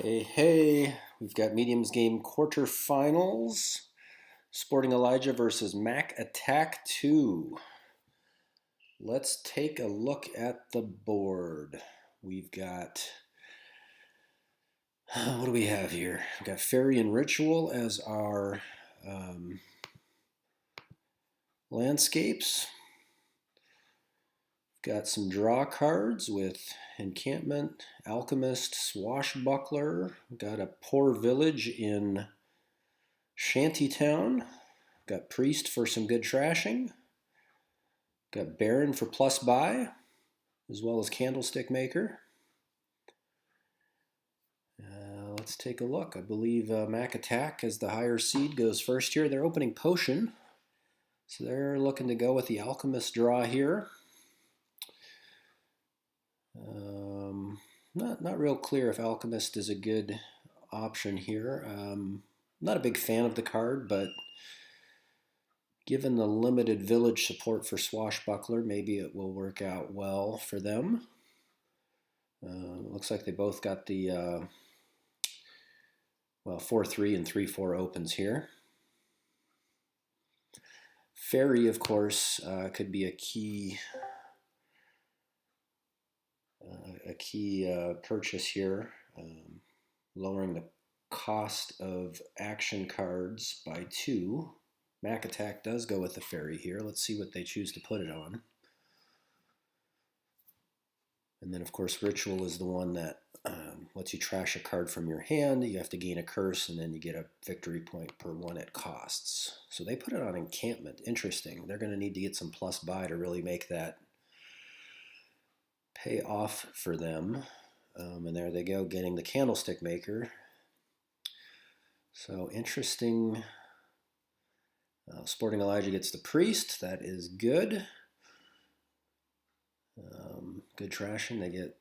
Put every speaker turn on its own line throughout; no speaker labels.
Hey, we've got mediums game quarterfinals. Sportingelijah versus Mac Attack 2. Let's take a look at the board. We've got, what do we have here? We've got Fairy and Ritual as our um, landscapes. We've got some draw cards with Encampment, Alchemist, Swashbuckler. We've got a Poor Village in Shantytown. Got Priest for some good trashing. Got Baron for plus buy, as well as Candlestick Maker. Let's take a look. I believe Mac Attack, as the higher seed, goes first here. They're opening Potion, so they're looking to go with the Alchemist draw here. Not real clear if Alchemist is a good option here. Not a big fan of the card, but given the limited village support for Swashbuckler, maybe it will work out well for them. Looks like they both got the 4-3 and 3-4 opens here. Fairy, of course, could be a key purchase here, lowering the cost of action cards by 2. Mac Attack does go with the Fairy here. Let's see what they choose to put it on. And then, of course, Ritual is the one that lets you trash a card from your hand. You have to gain a curse, and then you get a victory point per one it costs. So they put it on Encampment. Interesting. They're going to need to get some plus buy to really make that pay off for them. And there they go, getting the Candlestick Maker. So interesting. Sportingelijah gets the Priest. That is good. Good trashing. They get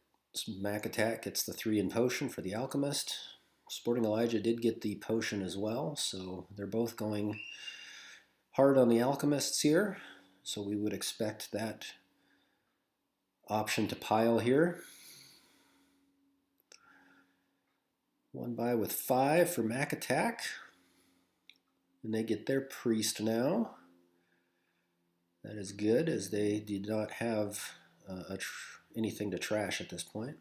Mac Attack gets the 3 in Potion for the Alchemist. Sportingelijah did get the Potion as well, so they're both going hard on the Alchemists here. So we would expect that option to pile here. 1 buy with 5 for Mac Attack. And they get their Priest now. That is good, as they did not have anything to trash at this point.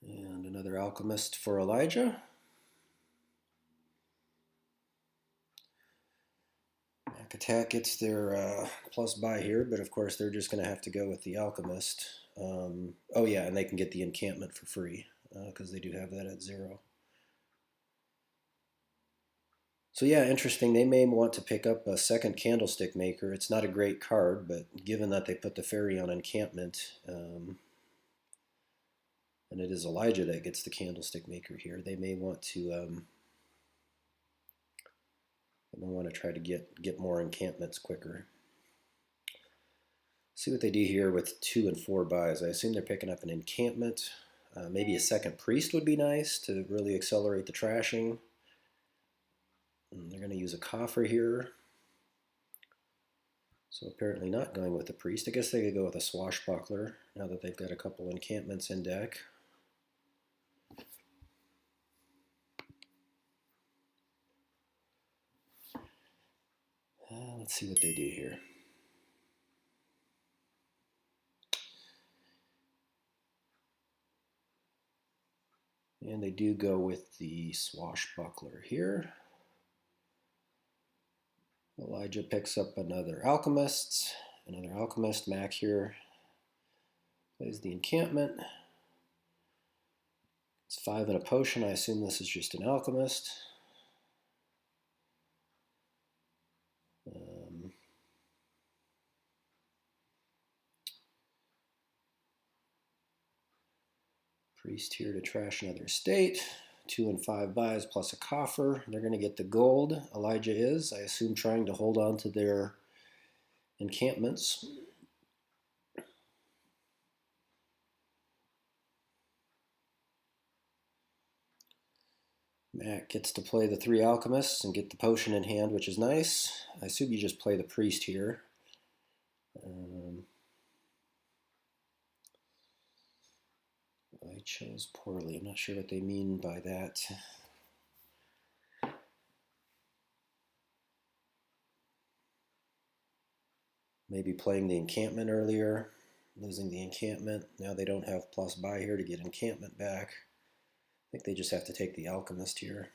And another Alchemist for Elijah. Mac Attack gets their plus buy here, but of course they're just going to have to go with the Alchemist. Oh yeah, and they can get the Encampment for free, because they do have that at 0. So yeah, interesting. They may want to pick up a second Candlestick Maker. It's not a great card, but given that they put the Fairy on Encampment, and it is Elijah that gets the Candlestick Maker here, they may want to try to get more encampments quicker. See what they do here with 2 and 4 buys. I assume they're picking up an Encampment. Maybe a second Priest would be nice to really accelerate the trashing. And they're going to use a Coffer here. So apparently not going with the Priest. I guess they could go with a Swashbuckler now that they've got a couple encampments in deck. Let's see what they do here. And they do go with the Swashbuckler here. Elijah picks up another Alchemist. Mac here plays the Encampment. It's 5 and a Potion. I assume this is just an Alchemist. Priest here to trash another estate. 2 and 5 buys plus a Coffer. They're going to get the gold. Elijah is, I assume, trying to hold on to their encampments. Mac gets to play the 3 Alchemists and get the Potion in hand, which is nice. I assume you just play the Priest here. They chose poorly. I'm not sure what they mean by that. Maybe playing the encampment earlier, losing the encampment. Now they don't have plus buy here to get encampment back. I think they just have to take the alchemist here.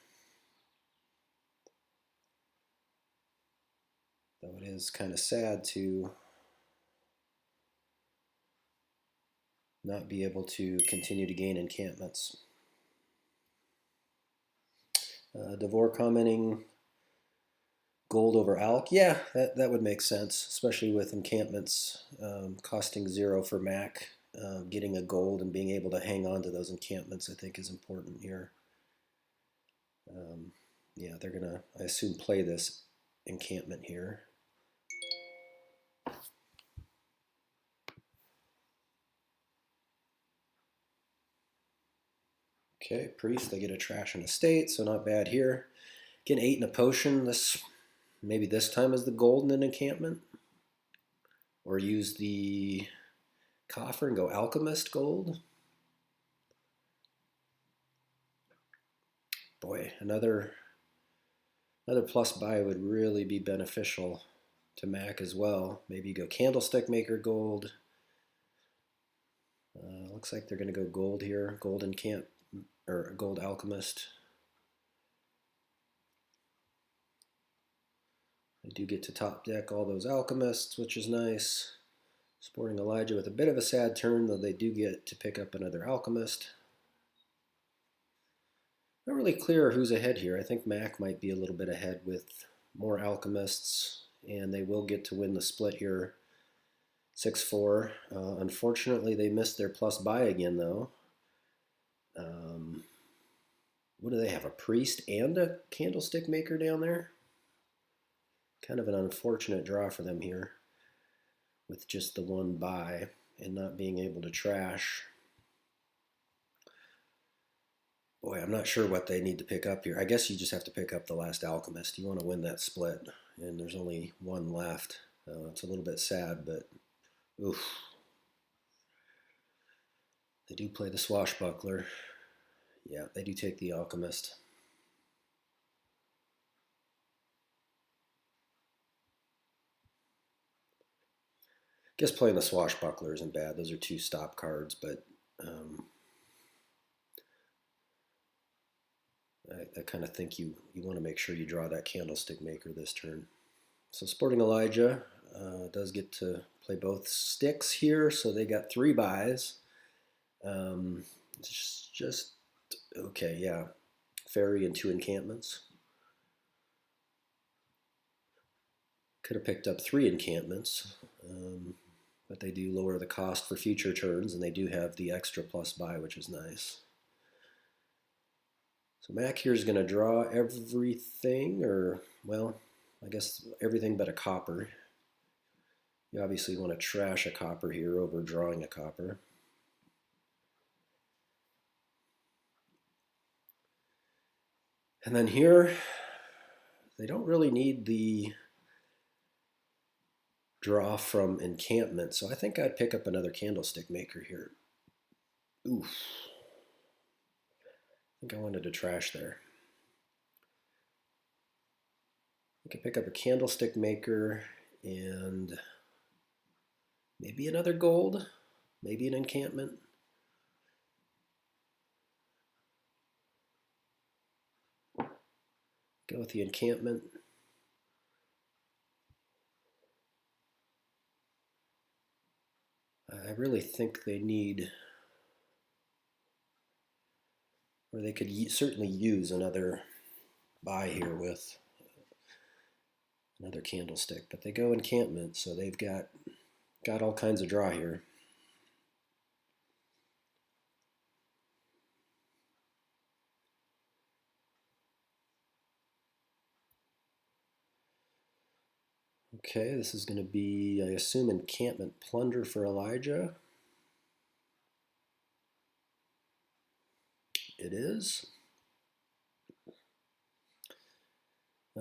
Though it is kind of sad to not be able to continue to gain encampments. Devore commenting gold over alk. Yeah, that would make sense, especially with encampments costing 0 for Mac. Getting a gold and being able to hang on to those encampments, I think, is important here. Yeah, they're going to, I assume, play this encampment here. Okay, priest, they get a trash and a state, so not bad here. Get 8 and a potion. Maybe this time is the gold in an encampment. Or use the coffer and go alchemist gold. Boy, another plus buy would really be beneficial to Mac as well. Maybe you go candlestick maker gold. Looks like they're going to go gold here. Gold encamp or gold alchemist. They do get to top deck all those alchemists, which is nice. Sportingelijah with a bit of a sad turn, though they do get to pick up another alchemist. Not really clear who's ahead here. I think Mac might be a little bit ahead with more alchemists, and they will get to win the split here 6-4. Unfortunately, they missed their plus buy again, though. What do they have, a priest and a candlestick maker down there? Kind of an unfortunate draw for them here with just the one buy and not being able to trash. Boy, I'm not sure what they need to pick up here. I guess you just have to pick up the last alchemist. You want to win that split, and there's only one left. It's a little bit sad, but oof. They do play the swashbuckler. Yeah, they do take the alchemist. Guess playing the swashbuckler isn't bad. Those are 2 stop cards, but I kind of think you want to make sure you draw that candlestick maker this turn. So Sportingelijah does get to play both sticks here, so they got 3 buys. Just okay, yeah. Fairy and 2 encampments. Could have picked up 3 encampments, but they do lower the cost for future turns, and they do have the extra plus buy, which is nice. So Mac here is going to draw everything, or, well, I guess everything but a copper. You obviously want to trash a copper here over drawing a copper. And then here, they don't really need the draw from encampment, so I think I'd pick up another candlestick maker here. Oof. I think I wanted to trash there. I could pick up a candlestick maker and maybe another gold, maybe an encampment. Go with the encampment. I really think they need, or they could certainly use another buy here with another candlestick, but they go encampment, so they've got all kinds of draw here. Okay, this is going to be, I assume, encampment plunder for Elijah. It is.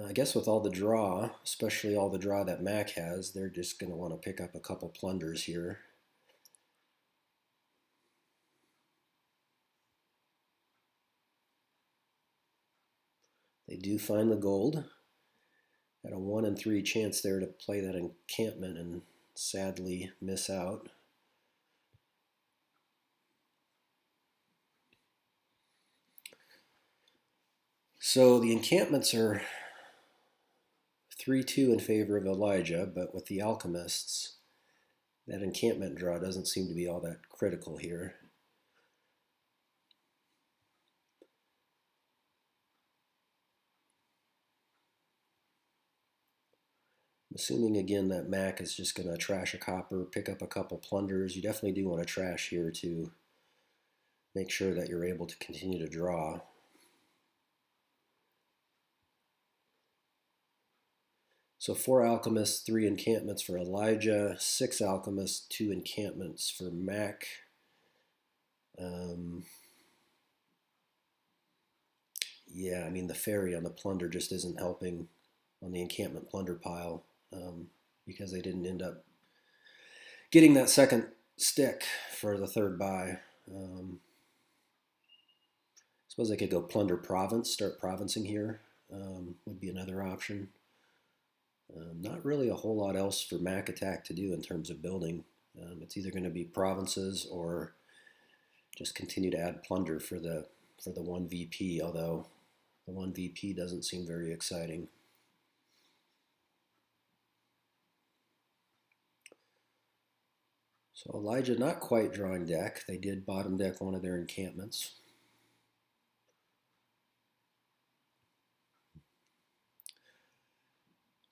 I guess with all the draw, especially all the draw that Mac has, they're just going to want to pick up a couple plunders here. They do find the gold. Had a 1 in 3 chance there to play that encampment and sadly miss out. So the encampments are 3-2 in favor of Elijah, but with the alchemists, that encampment draw doesn't seem to be all that critical here. Assuming again that Mac is just going to trash a copper, pick up a couple plunders. You definitely do want to trash here to make sure that you're able to continue to draw. So 4 alchemists, 3 encampments for Elijah, 6 alchemists, 2 encampments for Mac. Yeah, I mean the fairy on the plunder just isn't helping on the encampment plunder pile because they didn't end up getting that second stick for the third buy. Suppose they could go plunder province, start provincing here would be another option. Not really a whole lot else for Mac Attack to do in terms of building. It's either going to be provinces or just continue to add plunder for the 1 VP, although the 1 VP doesn't seem very exciting. So Elijah not quite drawing deck. They did bottom deck one of their encampments.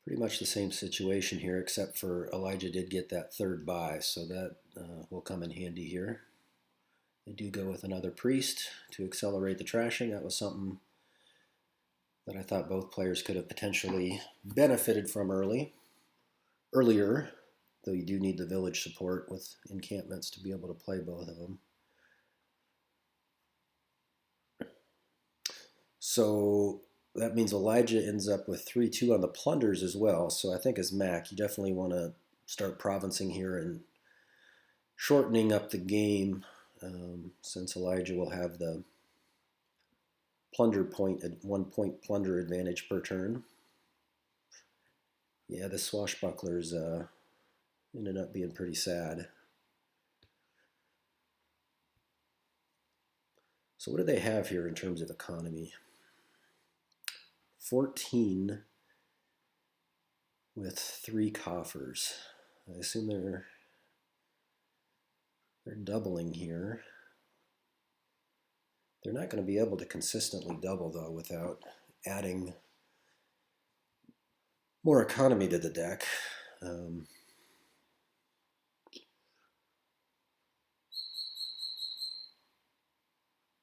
Pretty much the same situation here, except for Elijah did get that third buy, so that will come in handy here. They do go with another priest to accelerate the trashing. That was something that I thought both players could have potentially benefited from earlier, though you do need the village support with encampments to be able to play both of them. So that means Elijah ends up with 3-2 on the plunders as well. So I think as Mac, you definitely want to start provincing here and shortening up the game since Elijah will have the plunder point at 1 point plunder advantage per turn. Yeah, the swashbucklers ended up being pretty sad. So what do they have here in terms of economy? 14 with 3 coffers. I assume they're doubling here. They're not going to be able to consistently double, though, without adding more economy to the deck.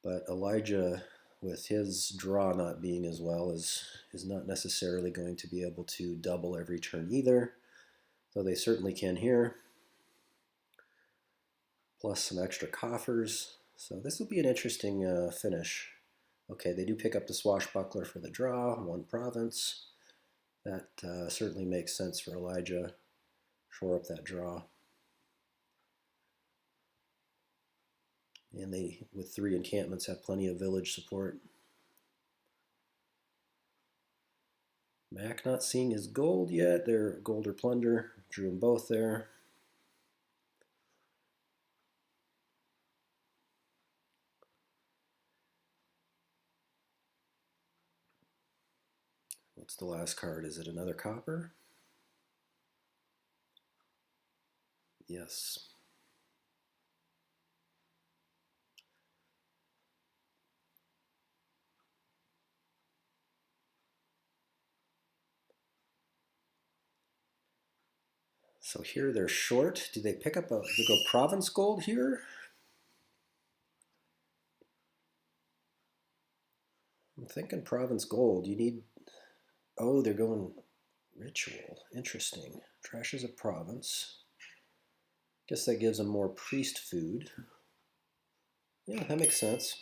But Elijah, with his draw not being as well, is not necessarily going to be able to double every turn either, though they certainly can here. Plus some extra coffers. So this will be an interesting finish. Okay, they do pick up the swashbuckler for the draw, 1 province. That certainly makes sense for Elijah. Shore up that draw. And they, with 3 encampments, have plenty of village support. Mac not seeing his gold yet. They're gold or plunder. Drew them both there. What's the last card? Is it another copper? Yes. So here they're short. Do they pick up do they go province gold here? I'm thinking province gold. You need, oh, they're going ritual. Interesting. Trashes a province. Guess that gives them more priest food. Yeah, that makes sense.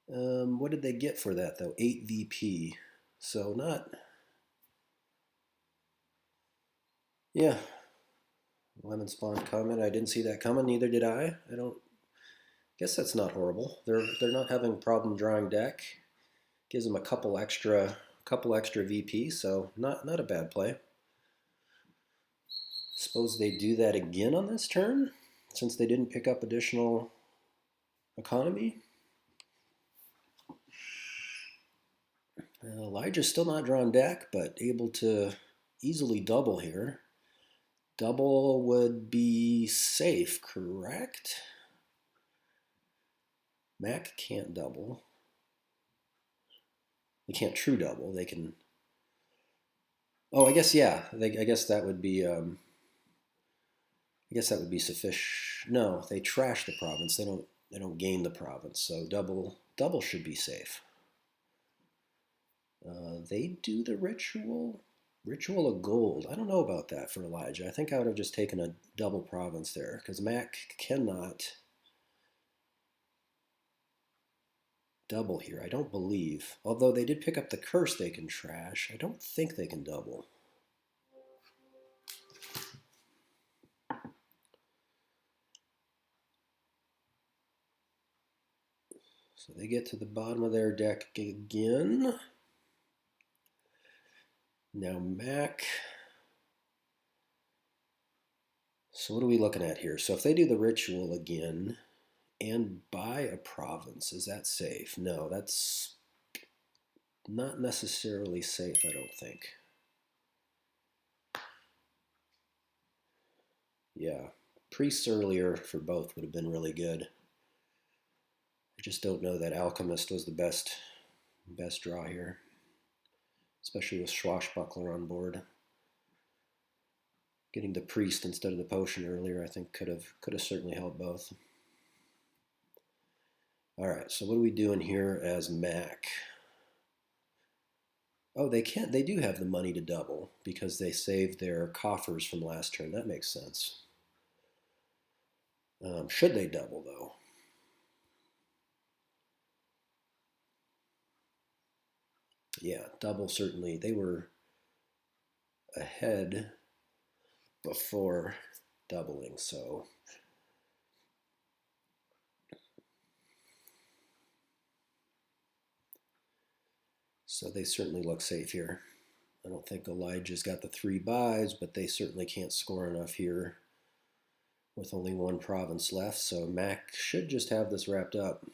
What did they get for that, though? 8 VP. So not... Yeah. Lemon Spawn comment. I didn't see that coming. Neither did I. I don't... Guess that's not horrible. They're not having a problem drawing deck. Gives them a couple extra VP, so not a bad play. Suppose they do that again on this turn, since they didn't pick up additional economy. Elijah's still not drawn deck, but able to easily double here. Double would be safe, correct? Mac can't double. They can't true double. They can. Oh, I guess yeah. I guess that would be. I guess that would be sufficient. No, they trash the province. They don't gain the province. So double should be safe. They do the ritual. Ritual of gold. I don't know about that for Elijah. I think I would have just taken a double province there because Mac cannot double here. I don't believe. Although they did pick up the curse they can trash. I don't think they can double. So they get to the bottom of their deck again. Now Mac. So what are we looking at here? So if they do the ritual again and buy a province, is that safe? No, that's not necessarily safe, I don't think. Yeah, priests earlier for both would have been really good. I just don't know that Alchemist was the best draw here, especially with Swashbuckler on board. Getting the priest instead of the potion earlier, I think could have certainly helped both. All right, so what are we doing here as Mac? Oh, they can't. They do have the money to double because they saved their coffers from last turn. That makes sense. Should they double though? Yeah, double certainly. They were ahead before doubling, so they certainly look safe here. I don't think Elijah's got the 3 buys, but they certainly can't score enough here with only 1 province left, so Mac should just have this wrapped up.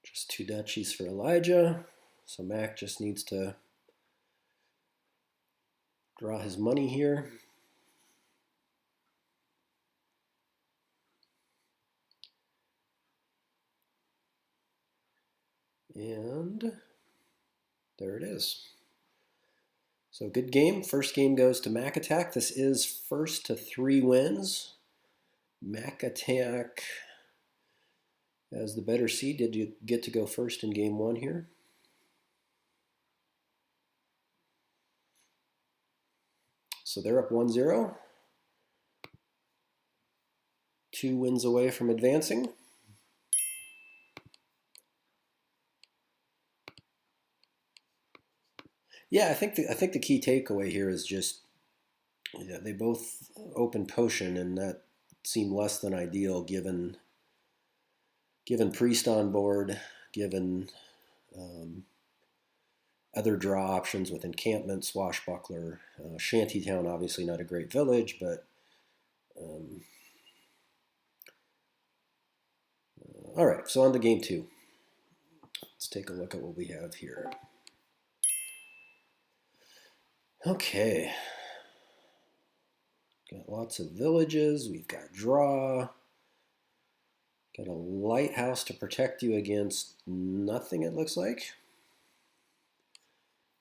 Just 2 duchies for Elijah, so Mac just needs to draw his money here. And there it is. So good game. First game goes to Mac Attack. This is first to 3 wins. Mac Attack as the better seed. Did you get to go first in game 1 here? So they're up 1-0. 2 wins away from advancing. Yeah, I think the key takeaway here is just they both open potion, and that seemed less than ideal given priest on board, given other draw options with encampment, swashbuckler, shantytown. Obviously not a great village, but all right. So on to game 2. Let's take a look at what we have here. Okay. Got lots of villages. We've got draw. Got a lighthouse to protect you against nothing, it looks like.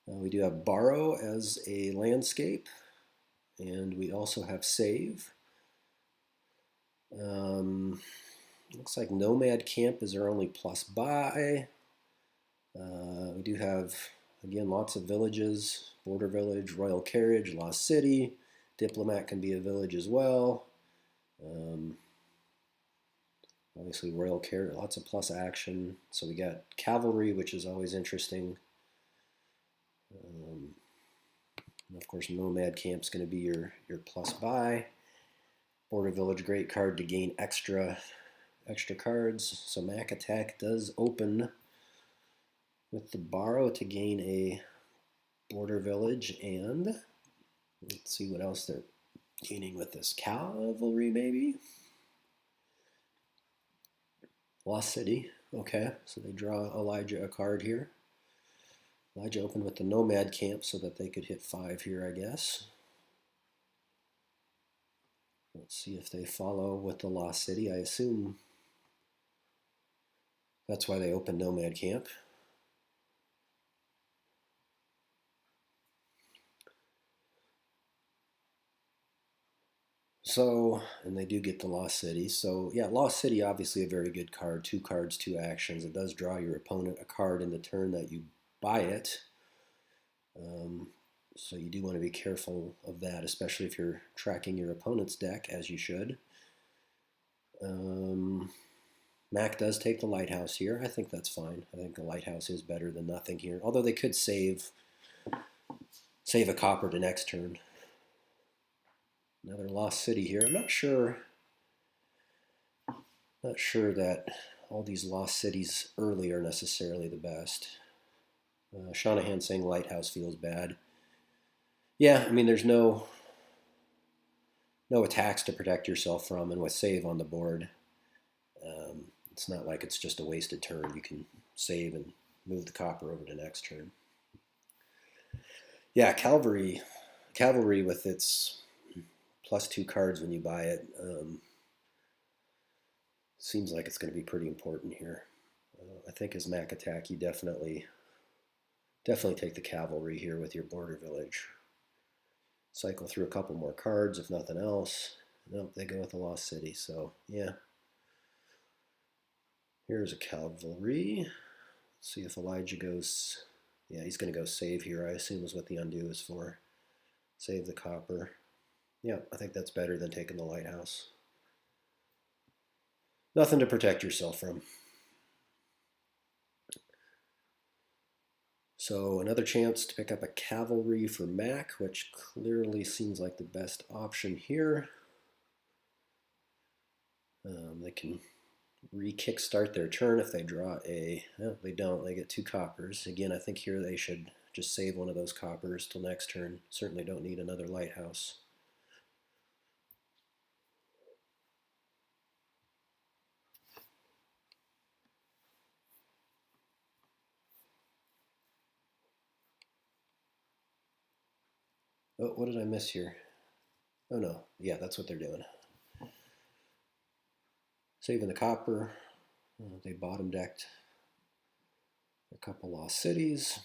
We do have borrow as a landscape, and we also have save. Looks like nomad camp is our only plus buy. We do have, again, lots of villages. Border village, royal carriage, lost city. Diplomat can be a village as well. Obviously royal carriage, lots of plus action. So we got cavalry, which is always interesting. And of course, nomad camp's going to be your plus buy. Border Village, great card to gain extra cards. So Mac Attack does open with the borrow to gain a Border Village, and let's see what else they're gaining with this. Cavalry, maybe? Lost City. Okay, so they draw Elijah a card here. Elijah opened with the Nomad Camp so that they could hit 5 here, I guess. Let's see if they follow with the Lost City. I assume that's why they opened Nomad Camp. So, and they do get the Lost City. So, yeah, Lost City, obviously a very good card. 2 cards, 2 actions. It does draw your opponent a card in the turn that you buy it. So you do want to be careful of that, especially if you're tracking your opponent's deck, as you should. Mac does take the Lighthouse here. I think that's fine. I think the Lighthouse is better than nothing here. Although they could save a copper to next turn. Another Lost City here. I'm not sure that all these Lost Cities early are necessarily the best. Shanahan saying Lighthouse feels bad. Yeah, I mean, there's no attacks to protect yourself from, and with save on the board, it's not like it's just a wasted turn. You can save and move the copper over to next turn. Yeah, Cavalry with its +2 cards when you buy it, seems like it's going to be pretty important here. I think as Mac Attack, you definitely take the Cavalry here with your Border Village. Cycle through a couple more cards, if nothing else. Nope, they go with the Lost City, so yeah. Here's a Cavalry. Let's see if Elijah goes... Yeah, he's going to go save here, I assume is what the undo is for. Save the copper. Yeah, I think that's better than taking the Lighthouse. Nothing to protect yourself from. So another chance to pick up a Cavalry for Mac, which clearly seems like the best option here. They can re-kickstart their turn if they draw a... No, they don't. They get 2 coppers. Again, I think here they should just save one of those coppers till next turn. Certainly don't need another Lighthouse. Oh, what did I miss here? Oh no, yeah, that's what they're doing. Saving the copper. They bottom decked a couple Lost Cities.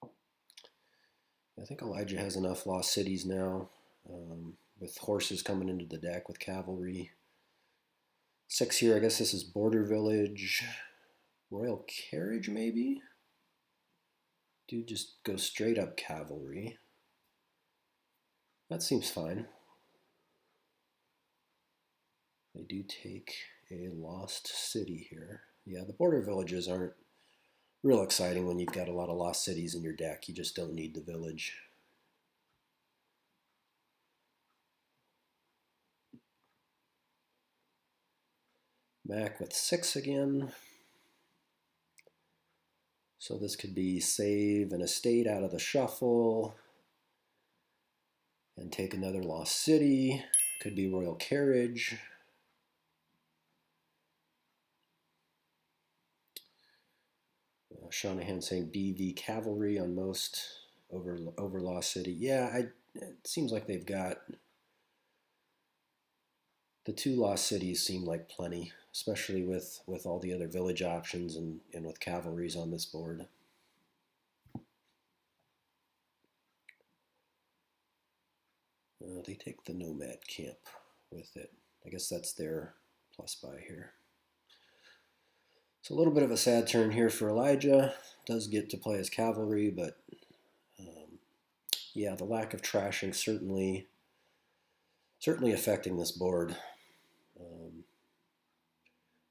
I think Elijah has enough Lost Cities now, with horses coming into the deck with Cavalry. 6 here, I guess this is Border Village. Royal Carriage, maybe? Dude, just go straight up Cavalry. That seems fine. They do take a Lost City here. Yeah, the Border Villages aren't real exciting when you've got a lot of Lost Cities in your deck. You just don't need the village. Mac with 6 again. So this could be save an estate out of the shuffle and take another Lost City. Could be Royal Carriage. Shanahan saying BV Cavalry on most over Lost City. Yeah, it seems like they've got... The 2 Lost Cities seem like plenty, especially with all the other village options and with Cavalries on this board. They take the Nomad Camp with it. I guess that's their plus buy here. So a little bit of a sad turn here for Elijah. Does get to play as Cavalry, but yeah, the lack of trashing certainly affecting this board,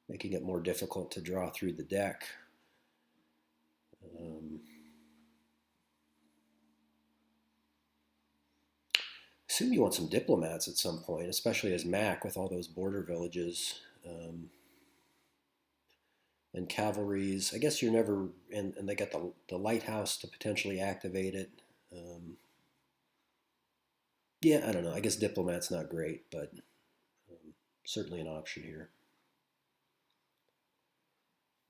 making it more difficult to draw through the deck. assume you want some diplomats at some point, especially as Mac with all those border villages and cavalries. I guess you're never, and they got the lighthouse to potentially activate it. Yeah, I don't know. I guess diplomat's not great, but certainly an option here.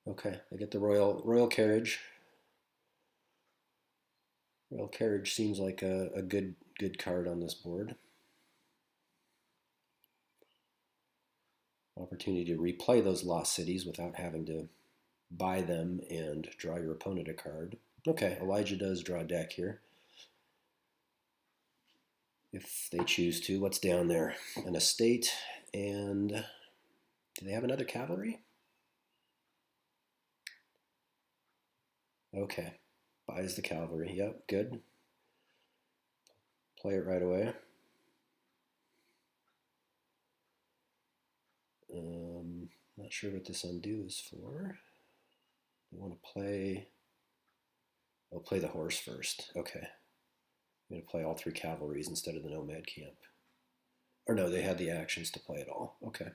Okay, I get the royal carriage. Royal carriage seems like a good card on this board. Opportunity to replay those lost cities without having to buy them and draw your opponent a card. Okay, Elijah does draw a deck here. If they choose to. What's down there? An estate, and do they have another cavalry? Okay, buys the cavalry. Yep, good. Play it right away. Not sure what this undo is for. We want to play. I'll play the horse first. Okay. I'm going to play all three cavalries instead of the nomad camp. Or no, they had the actions to play it all. Okay.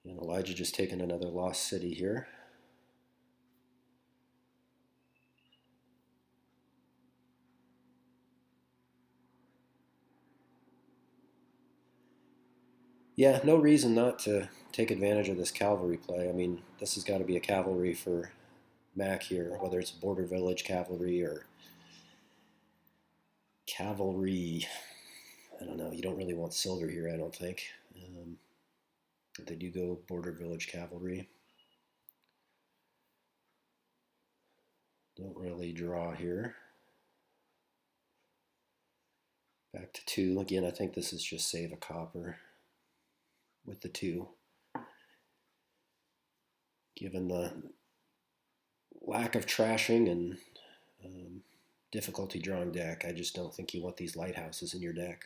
And Elijah just taking another lost city here. Yeah, no reason not to take advantage of this cavalry play. I mean, this has got to be a cavalry for Mac here, whether it's border village cavalry or cavalry. I don't know. You don't really want silver here, I don't think. They do go border village cavalry. Don't really draw here. Back to 2. Again, I think this is just save a copper with the 2. Given the lack of trashing and difficulty drawing deck, I just don't think you want these lighthouses in your deck.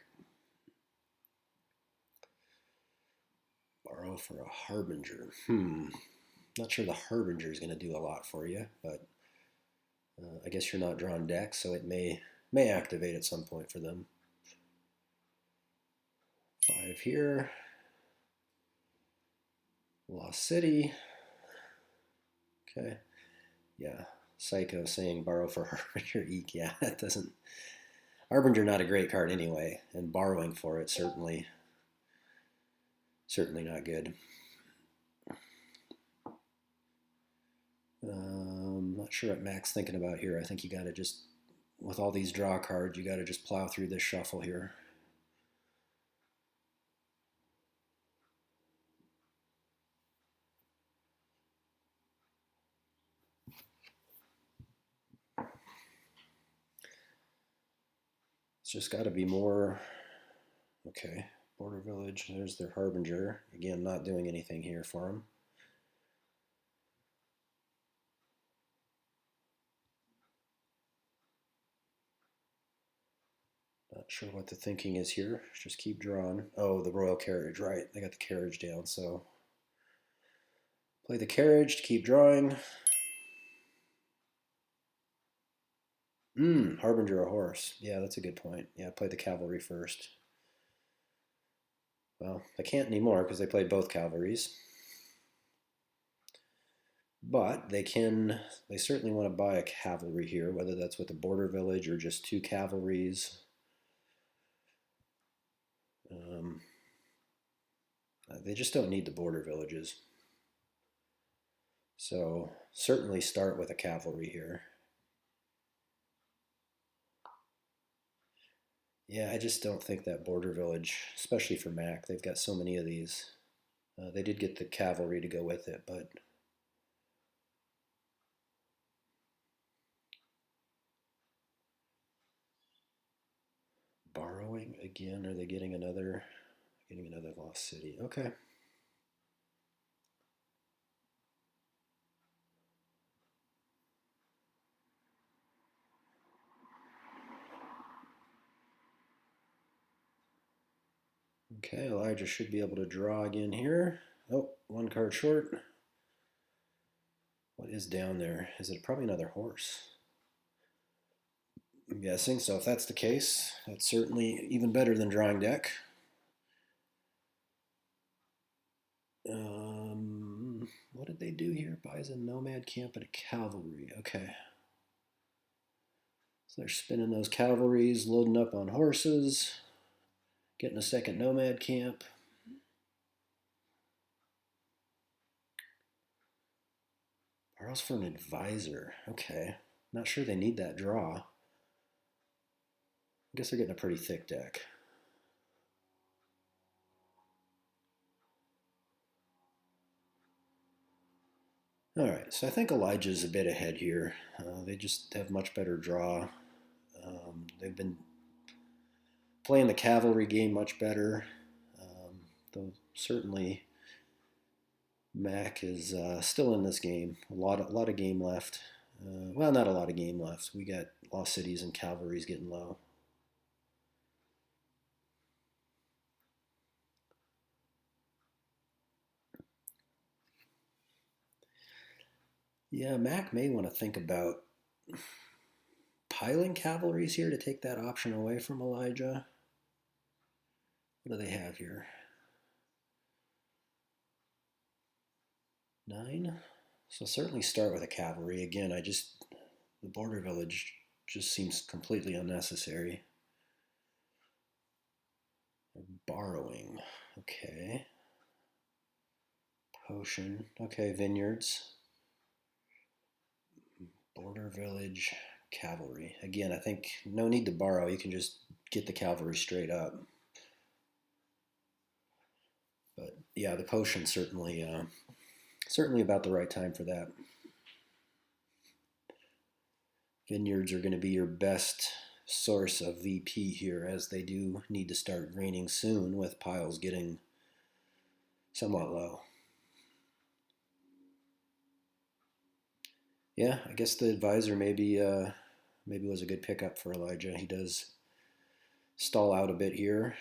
Borrow for a Harbinger. Not sure the Harbinger is going to do a lot for you, but I guess you're not drawing decks, so it may activate at some point for them. 5 here. Lost City. Okay. Yeah. Psycho saying borrow for Harbinger Eek. Yeah, that doesn't. Harbinger not a great card anyway, and borrowing for it certainly not good. Not sure what Mac's thinking about here. I think you got to just, with all these draw cards, you got to just plow through this shuffle here. It's just got to be more. Okay, border village. There's their Harbinger. Again, not doing anything here for them. Not sure what the thinking is here. Just keep drawing. Oh, the royal carriage, right. They got the carriage down, so play the carriage to keep drawing. Harbinger a horse. Yeah, that's a good point. Yeah, play the cavalry first. Well, they can't anymore because they played both cavalries. But they certainly want to buy a cavalry here, whether that's with a border village or just 2 cavalries. They just don't need the border villages. So certainly start with a cavalry here. Yeah, I just don't think that border village, especially for Mac, they've got so many of these. They did get the cavalry to go with it, but borrowing again. Are they getting another lost city? Okay. Okay, Elijah should be able to draw again here. Oh, 1 card short. What is down there? Is it probably another horse? I'm guessing. So if that's the case, that's certainly even better than drawing deck. What did they do here? Buys a nomad camp and a cavalry. Okay. So they're spinning those cavalries, loading up on horses, getting a second nomad camp. Borrows for an advisor. Okay. Not sure they need that draw. I guess they're getting a pretty thick deck. All right, so I think Elijah's a bit ahead here. They just have much better draw. They've been playing the cavalry game much better. Though certainly Mac is still in this game. A lot of game left. Well, not a lot of game left. We got Lost Cities and Cavalry's getting low. Yeah, Mac may want to think about piling cavalries here to take that option away from Elijah. What do they have here? 9. So certainly start with a cavalry. Again, the border village just seems completely unnecessary. They're borrowing. Okay. Potion. Okay, vineyards. Border village, cavalry. Again, I think no need to borrow. You can just get the cavalry straight up. But yeah, the potion certainly about the right time for that. Vineyards are going to be your best source of VP here, as they do need to start greening soon with piles getting somewhat low. Yeah, I guess the advisor maybe was a good pickup for Elijah. He does stall out a bit here.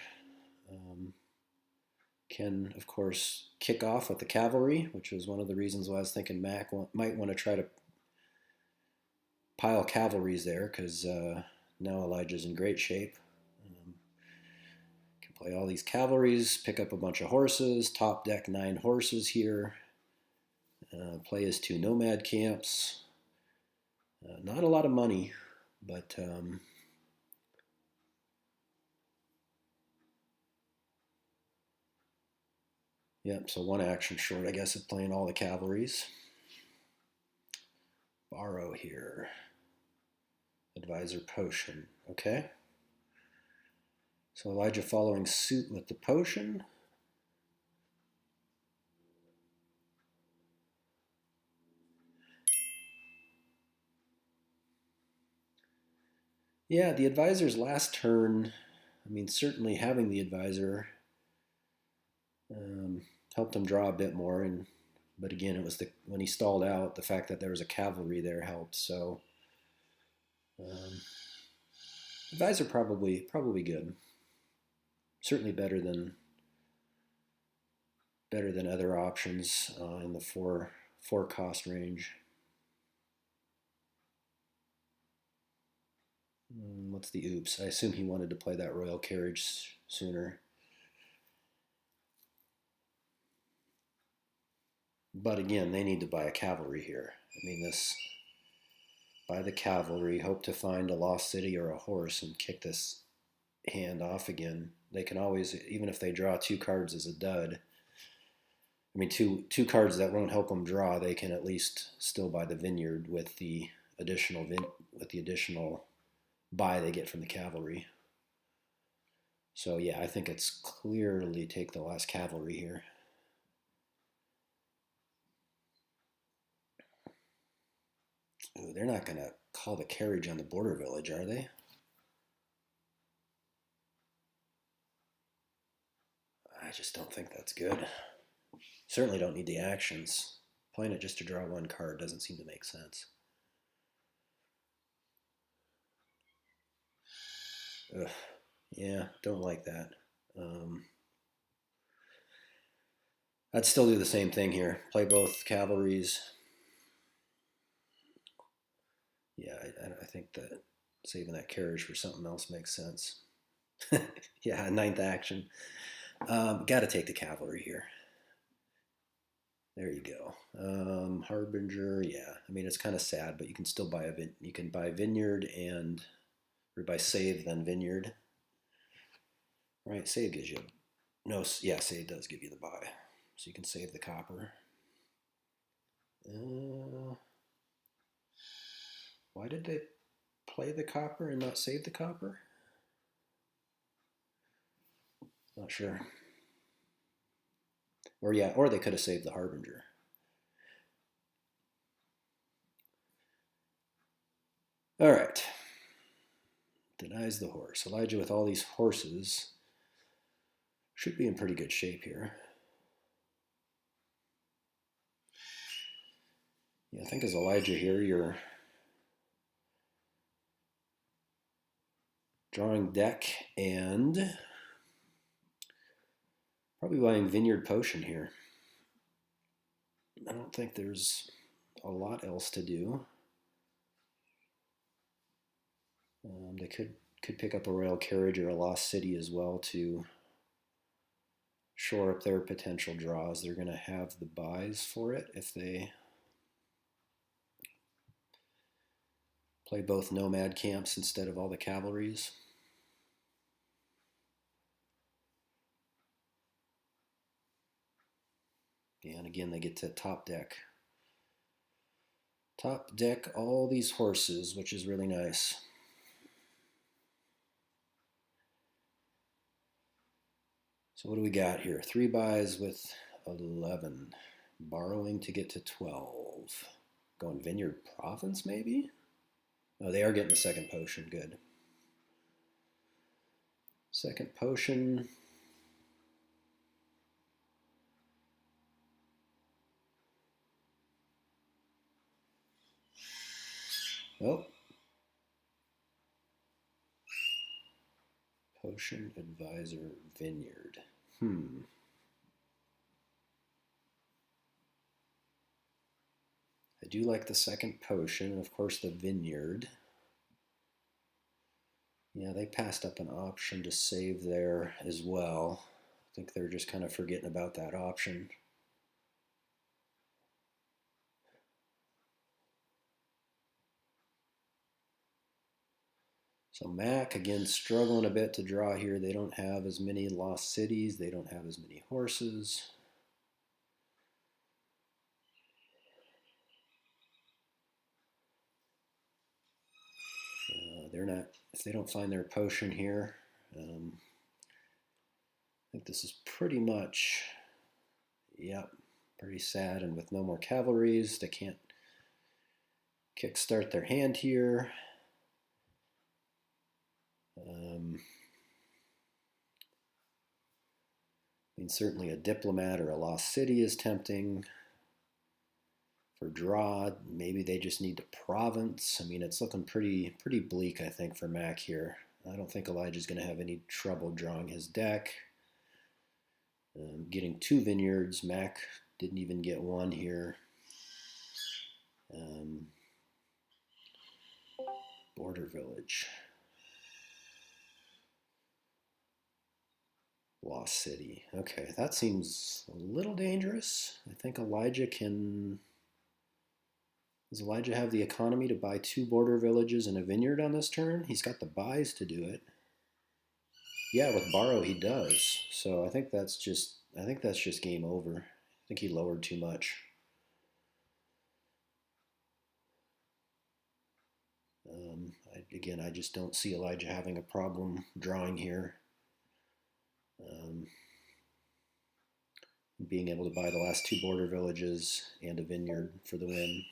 Can, of course, kick off with the cavalry, which was one of the reasons why I was thinking Mac might want to try to pile cavalries there, because now Elijah's in great shape. Can play all these cavalries, pick up a bunch of horses, top deck 9 horses here, play his 2 nomad camps. Not a lot of money, but yep, so 1 action short, I guess, of playing all the cavalries. Borrow here. Advisor potion. Okay. So Elijah following suit with the potion. Yeah, the advisor's last turn, I mean, certainly having the advisor helped him draw a bit more. But again, it was when he stalled out, the fact that there was a cavalry there helped. So advisor probably good. Certainly better than other options in the four cost range. What's the oops? I assume he wanted to play that royal carriage sooner. But again, they need to buy a cavalry here. I mean, buy the cavalry, hope to find a lost city or a horse, and kick this hand off again. They can always, even if they draw 2 cards as a dud, I mean, two cards that won't help them draw, they can at least still buy the vineyard with the additional buy they get from the cavalry. So yeah, I think it's clearly take the last cavalry here. Ooh, they're not going to call the carriage on the border village, are they? I just don't think that's good. Certainly don't need the actions. Playing it just to draw 1 card doesn't seem to make sense. Ugh. Yeah, don't like that. I'd still do the same thing here. Play both cavalries. Yeah, I think that Saving that carriage for something else makes sense. Yeah, ninth action. Got to take the cavalry here. There you go. Harbinger, yeah. I mean, it's kind of sad, but you can still buy you can buy Vineyard and or buy Save then Vineyard. Right, Save gives you no. Yeah, Save does give you the buy, so you can save the copper. Uh, why did they play the copper and not save the copper? Not sure. Or yeah, or they could have saved the Harbinger. All right. Denies the horse. Elijah with all these horses should be in pretty good shape here. Yeah, I think as Elijah here, you're drawing deck and probably buying Vineyard Potion here. I don't think there's a lot else to do. They could pick up a Royal Carriage or a Lost City as well to shore up their potential draws. They're going to have the buys for it if they play both nomad camps instead of all the cavalries. Yeah, and again, they get to top deck. Top deck all these horses, which is really nice. So what do we got here? 3 buys with 11. Borrowing to get to 12. Going Vineyard Province, maybe? Oh, they are getting the second potion. Good. Second potion. Oh. Potion Advisor Vineyard. I do like the second potion, and of course the Vineyard. Yeah, they passed up an option to save there as well. I think they're just kind of forgetting about that option. So Mac, again, struggling a bit to draw here. They don't have as many lost cities. They don't have as many horses. They're not, if they don't find their potion here, I think this is pretty much, yep, pretty sad. And with no more cavalries, they can't kickstart their hand here. I mean, certainly a diplomat or a lost city is tempting for draw. Maybe they just need the province. I mean, it's looking pretty bleak, I think, for Mac here. I don't think Elijah's going to have any trouble drawing his deck. Getting 2 vineyards. Mac didn't even get 1 here. Border village. Lost city. Okay, that seems a little dangerous. I think Elijah can... Does Elijah have the economy to buy 2 border villages and a vineyard on this turn? He's got the buys to do it. Yeah, with borrow he does. So I think that's just game over. I think he lowered too much. Again, I just don't see Elijah having a problem drawing here. Being able to buy the last 2 border villages and a vineyard for the win.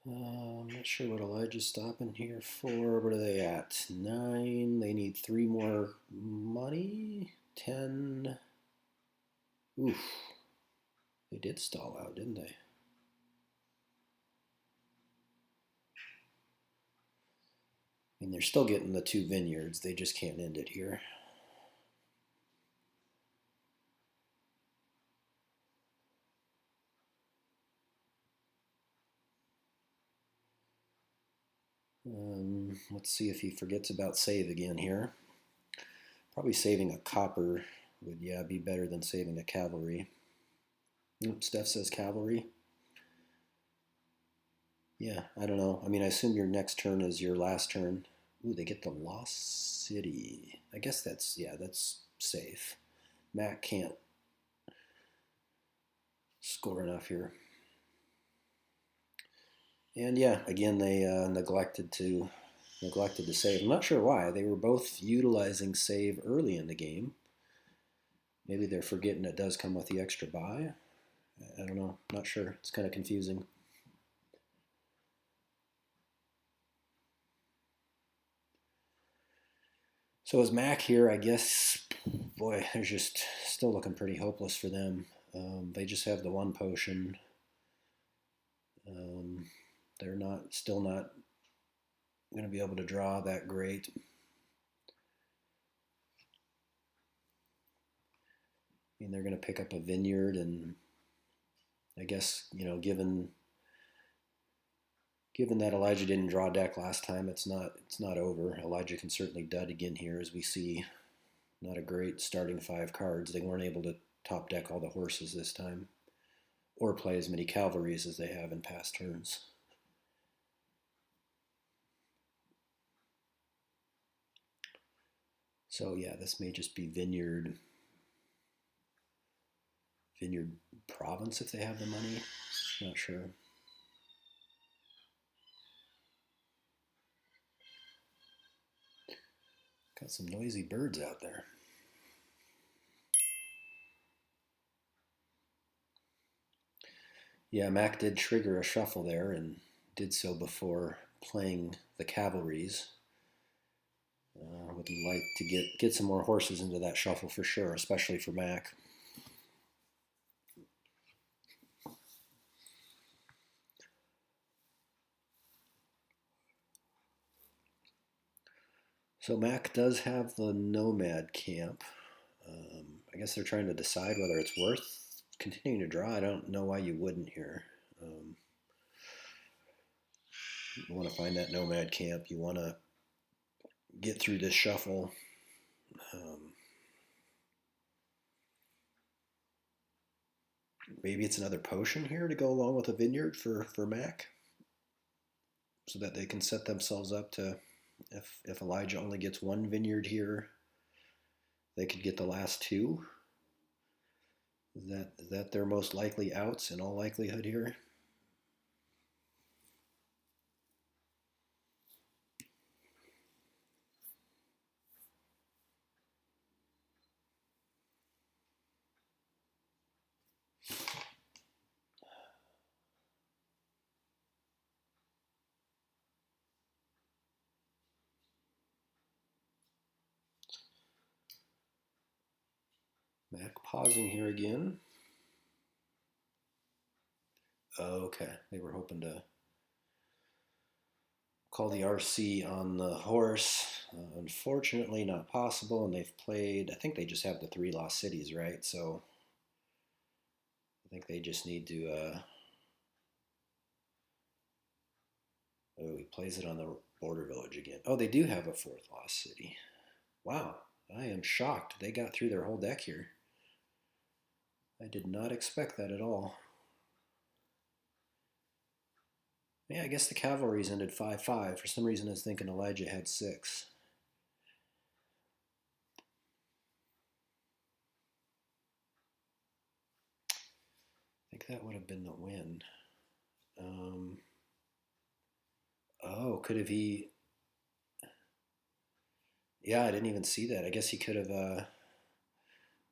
I'm not sure what Elijah's stopping here for. What are they at? 9. They need 3 more money 10. Oof. They did stall out, didn't they? I mean, they're still getting the 2 vineyards. They just can't end it here. Let's see if he forgets about save again here. Probably saving a copper would, yeah, be better than saving a cavalry. Steph says cavalry. Yeah, I don't know. I mean, I assume your next turn is your last turn. Ooh, they get the Lost City. I guess that's, yeah, that's safe. Mac can't score enough here. And yeah, again, they neglected to save. I'm not sure why. They were both utilizing save early in the game. Maybe they're forgetting it does come with the extra buy. I don't know. Not sure. It's kind of confusing. So as Mac here, I guess, boy, they're just still looking pretty hopeless for them. They just have the 1 potion. They're still not going to be able to draw that great. I mean, they're going to pick up a vineyard, and I guess, given that Elijah didn't draw deck last time, it's not over. Elijah can certainly dud again here, as we see. Not a great starting 5 cards. They weren't able to top deck all the horses this time, or play as many cavalries as they have in past turns. So yeah, this may just be Vineyard Province if they have the money. Not sure. Got some noisy birds out there. Yeah, Mac did trigger a shuffle there and did so before playing the cavalries. Would like to get some more horses into that shuffle for sure, especially for Mac. So Mac does have the Nomad camp. I guess they're trying to decide whether it's worth continuing to draw. I don't know why you wouldn't here. You want to find that Nomad camp. You want to get through this shuffle. Maybe it's another potion here to go along with a vineyard for Mac, so that they can set themselves up to, if Elijah only gets 1 vineyard here, they could get the last 2. Is that their most likely outs in all likelihood here? Mac pausing here again. Okay, they were hoping to call the RC on the horse. Unfortunately, not possible, and they've played, I think they just have the 3 lost cities, right? So I think they just need to, oh, he plays it on the border village again. Oh, they do have a 4th lost city. Wow, I am shocked. They got through their whole deck here. I did not expect that at all. Yeah, I guess the cavalries ended 5-5. For some reason, I was thinking Elijah had 6. I think that would have been the win. Oh, could have he? Yeah, I didn't even see that. I guess he could have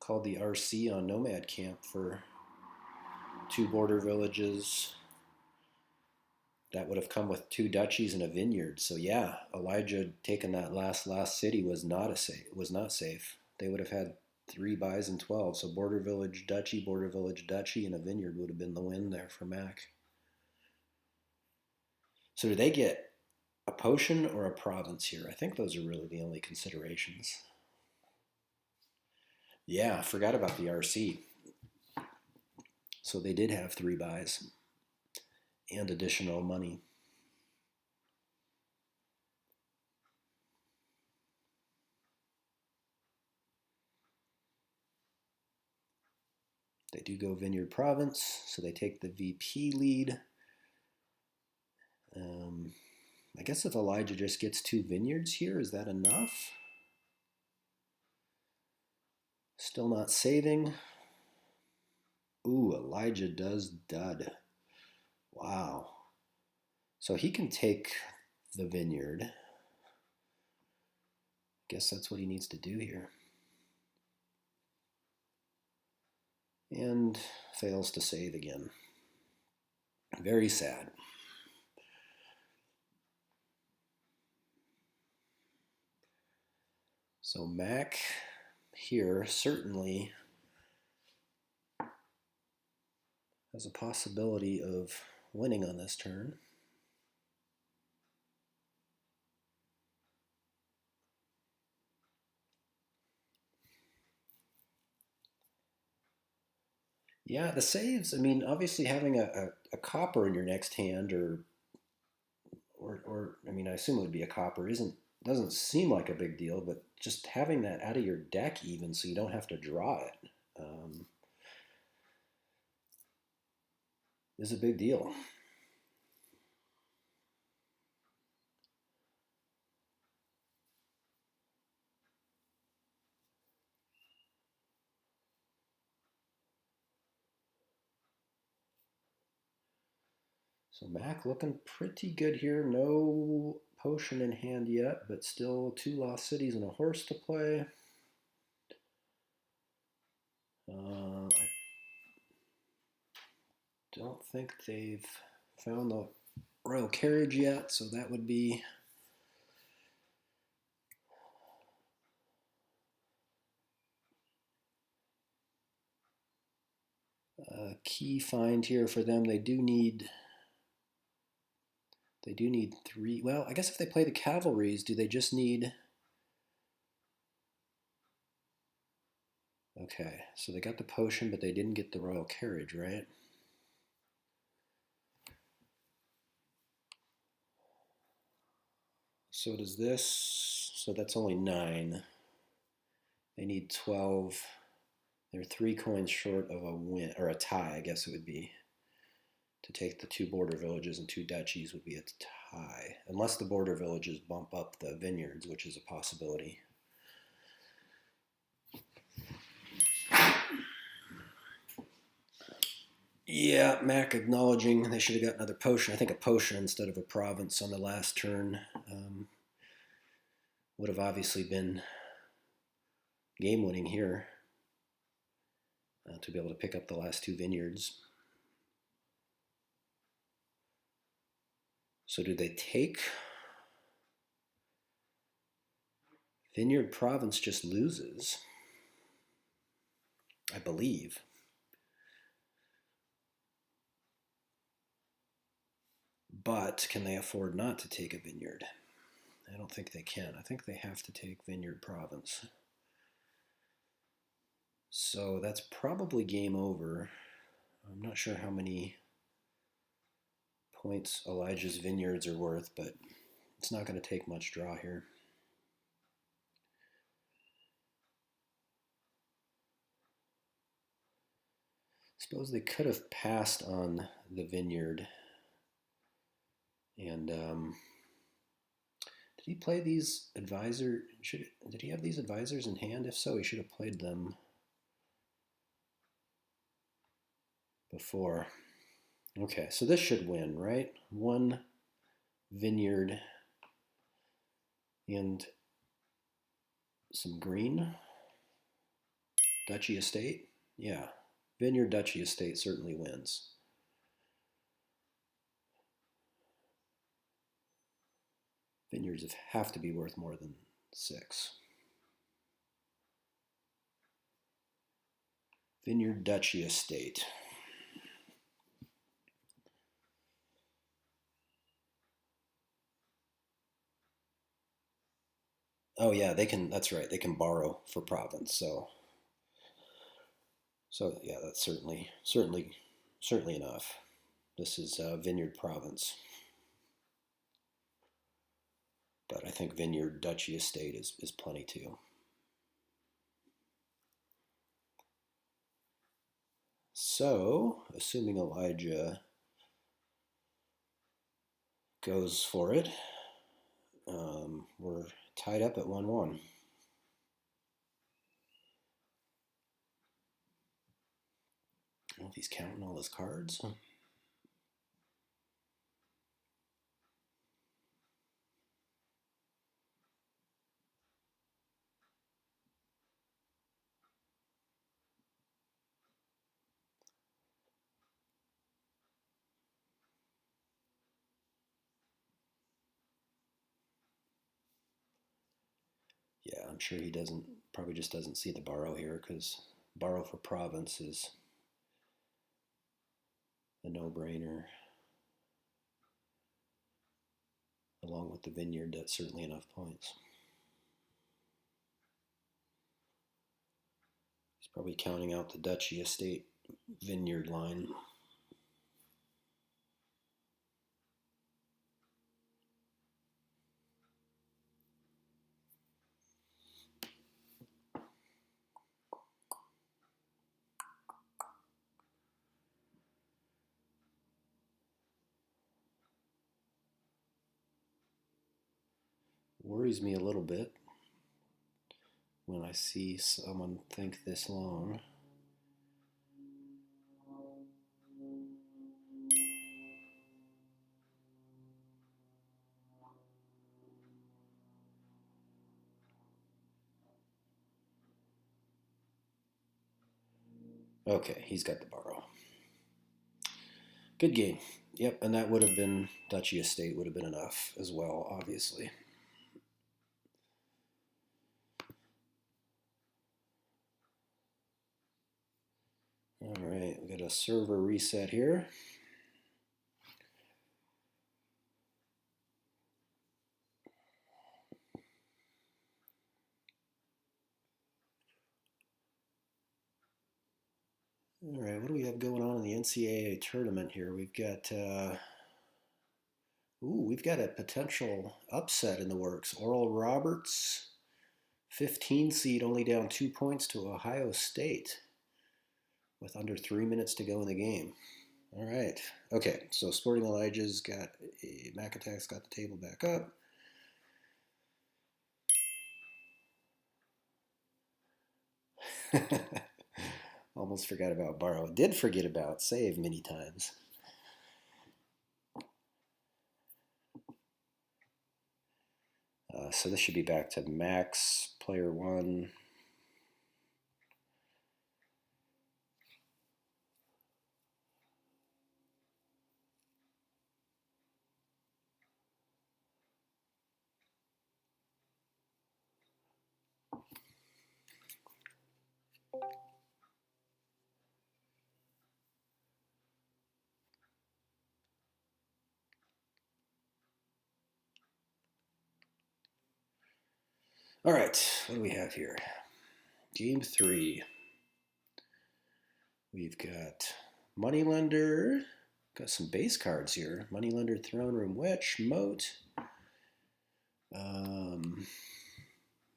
called the RC on Nomad Camp for 2 border villages. That would have come with 2 duchies and a vineyard. So yeah, Elijah taking that last city was not safe. They would have had 3 buys and 12. So Border Village Duchy, and a vineyard would have been the win there for Mac. So do they get a potion or a province here? I think those are really the only considerations. Yeah, I forgot about the RC. So they did have 3 buys and additional money. They do go Vineyard Province, so they take the VP lead. I guess if Elijah just gets 2 vineyards here, is that enough? Still not saving. Ooh, Elijah does dud. Wow. So he can take the vineyard. Guess that's what he needs to do here. And fails to save again. Very sad. So Mac here certainly has a possibility of winning on this turn. Yeah, the saves, I mean, obviously having a copper in your next hand or I mean, I assume it would be a copper, doesn't seem like a big deal, but just having that out of your deck even so you don't have to draw it is a big deal. So Mac looking pretty good here. No potion in hand yet, but still 2 lost cities and a horse to play. I don't think they've found the royal carriage yet, so that would be a key find here for them. They do need 3. Well, I guess if they play the cavalries, do they just need... Okay, so they got the potion, but they didn't get the royal carriage, right? So does this... So that's only 9. They need 12. They're 3 coins short of a win, or a tie, I guess it would be. To take the 2 border villages and 2 duchies would be a tie. Unless the border villages bump up the vineyards, which is a possibility. Yeah, Mac acknowledging they should have got another potion. I think a potion instead of a province on the last turn would have obviously been game winning here to be able to pick up the last 2 vineyards. So do they take? Vineyard Province just loses, I believe. But can they afford not to take a vineyard? I don't think they can. I think they have to take Vineyard Province. So that's probably game over. I'm not sure how many points Elijah's vineyards are worth, but it's not going to take much draw here. Suppose they could have passed on the vineyard. And did he play these advisor? Did he have these advisors in hand? If so, he should have played them before. Okay, so this should win, right? 1 vineyard and some green. Duchy Estate? Yeah. Vineyard Duchy Estate certainly wins. Vineyards have to be worth more than 6. Vineyard Duchy Estate. Oh yeah, they can. That's right. They can borrow for province. So yeah, that's certainly enough. This is Vineyard Province, but I think Vineyard Duchy Estate is plenty too. So, assuming Elijah goes for it, we're tied up at 1-1. I don't know if he's counting all his cards. Yeah, I'm sure he probably just doesn't see the borrow here because borrow for province is a no-brainer. Along with the vineyard, that's certainly enough points. He's probably counting out the Duchy Estate vineyard line. Worries me a little bit when I see someone think this long. Okay, he's got the borrow. Good game. Yep, and that would have been Duchy Estate would have been enough as well, obviously. All right, we got a server reset here. All right, what do we have going on in the NCAA tournament here? We've got a potential upset in the works. Oral Roberts, 15 seed, only down 2 points to Ohio State with under 3 minutes to go in the game. All right. Okay, so Sportingelijah's got Mac Attack's got the table back up. Almost forgot about borrow. Did forget about save many times. So this should be back to Max, player one. All right, what do we have here? Game 3. We've got Moneylender. Got some base cards here. Moneylender, Throne Room Witch, Moat.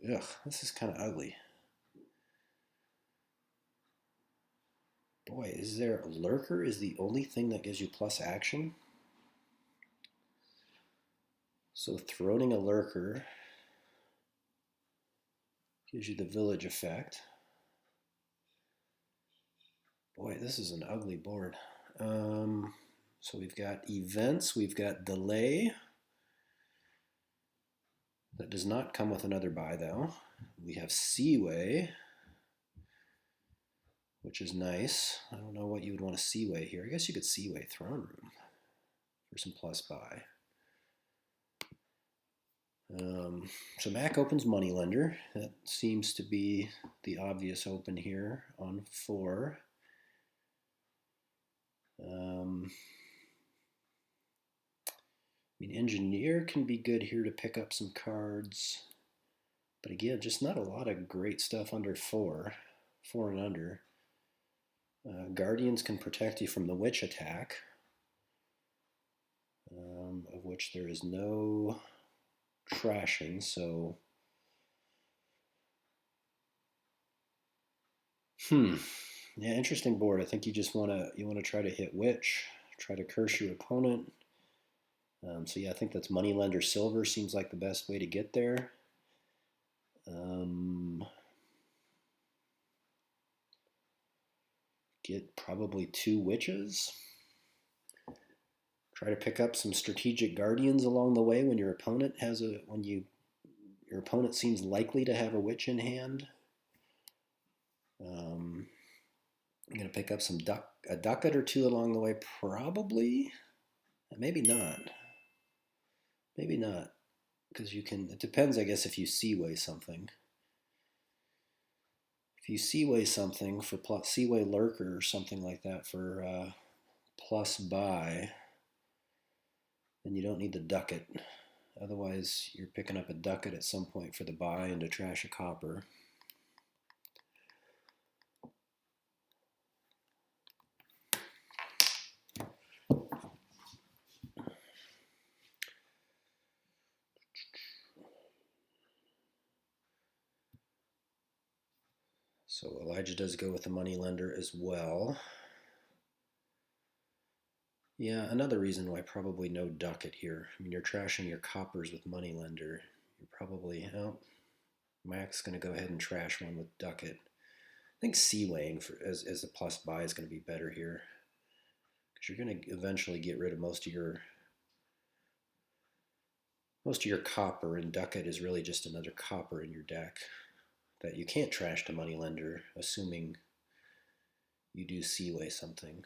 This is kind of ugly. Boy, is there a Lurker is the only thing that gives you plus action? So throning a Lurker gives you the village effect. Boy, this is an ugly board. So we've got events, we've got delay. That does not come with another buy though. We have Seaway, which is nice. I don't know what you would want to Seaway here. I guess you could Seaway Throne Room for some plus buy. So Mac opens moneylender. That seems to be the obvious open here on 4. I mean, engineer can be good here to pick up some cards. But again, just not a lot of great stuff under 4. 4 and under. Guardians can protect you from the witch attack, of which there is no trashing, so yeah, interesting board. I think you just want to try to hit witch, try to curse your opponent. So yeah, I think that's moneylender silver seems like the best way to get there. Get probably 2 witches. Try to pick up some strategic guardians along the way when your opponent your opponent seems likely to have a witch in hand. I'm gonna pick up a ducat or 2 along the way, probably. Maybe not. Maybe not, because you can. It depends, I guess, if you seaway something. If you seaway something for plus seaway lurker or something like that for plus buy, then you don't need the ducat. Otherwise, you're picking up a ducat at some point for the buy and to trash a copper. So Elijah does go with the moneylender as well. Yeah, another reason why probably no ducat here. I mean, you're trashing your coppers with moneylender. You're probably, Mac's going to go ahead and trash one with ducat. I think seawaying as a plus buy is going to be better here, because you're going to eventually get rid of most of your copper, and ducat is really just another copper in your deck that you can't trash to moneylender, assuming you do seaway something.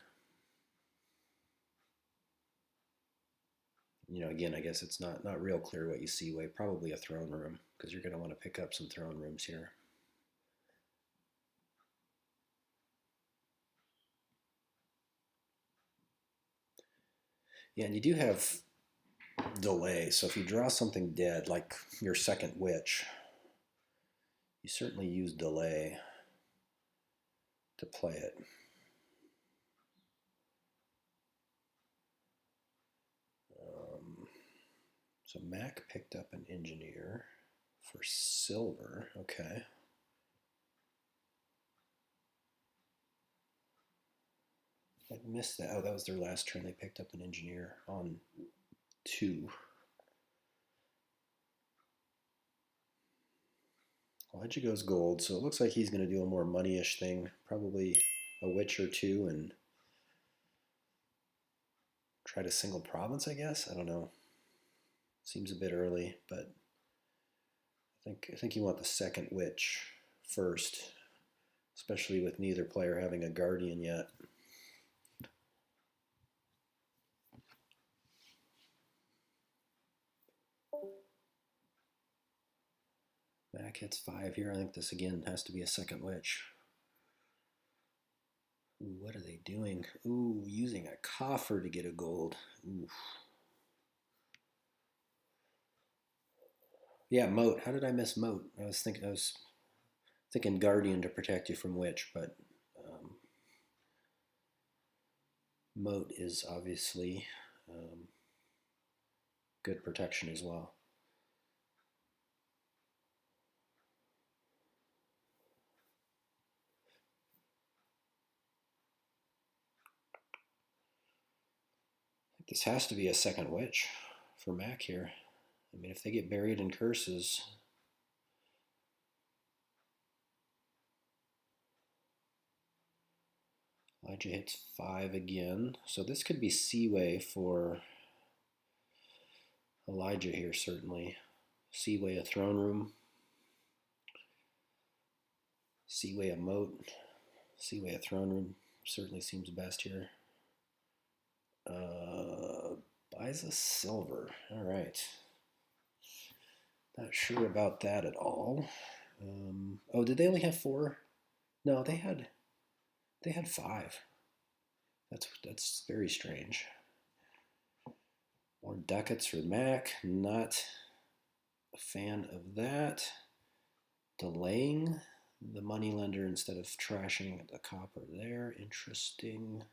Again, I guess it's not real clear what you seaway. Probably a throne room, because you're going to want to pick up some throne rooms here. Yeah, and you do have delay, so if you draw something dead, like your second witch, you certainly use delay to play it. So Mac picked up an engineer for silver. Okay. I missed that. Oh, that was their last turn. They picked up an engineer on 2. Elijah goes gold, so it looks like he's going to do a more money-ish thing. Probably a witch or 2 and try to single province, I guess. I don't know. Seems a bit early, but I think you want the second witch first, especially with neither player having a guardian yet. Mac hits 5 here. I think this again has to be a second witch. Ooh, what are they doing? Ooh, using a coffer to get a gold. Ooh. Yeah, moat. How did I miss moat? I was thinking guardian to protect you from witch, but moat is obviously good protection as well. This has to be a second witch for Mac here. I mean, if they get buried in curses. Elijah hits 5 again. So this could be seaway for Elijah here, certainly. Seaway a throne room. Seaway a moat. Seaway a throne room certainly seems best here. Buys a silver. All right. Not sure about that at all. Oh, did they only have 4? No, they had 5. That's very strange. More ducats for Mac. Not a fan of that. Delaying the moneylender instead of trashing the copper there. Interesting.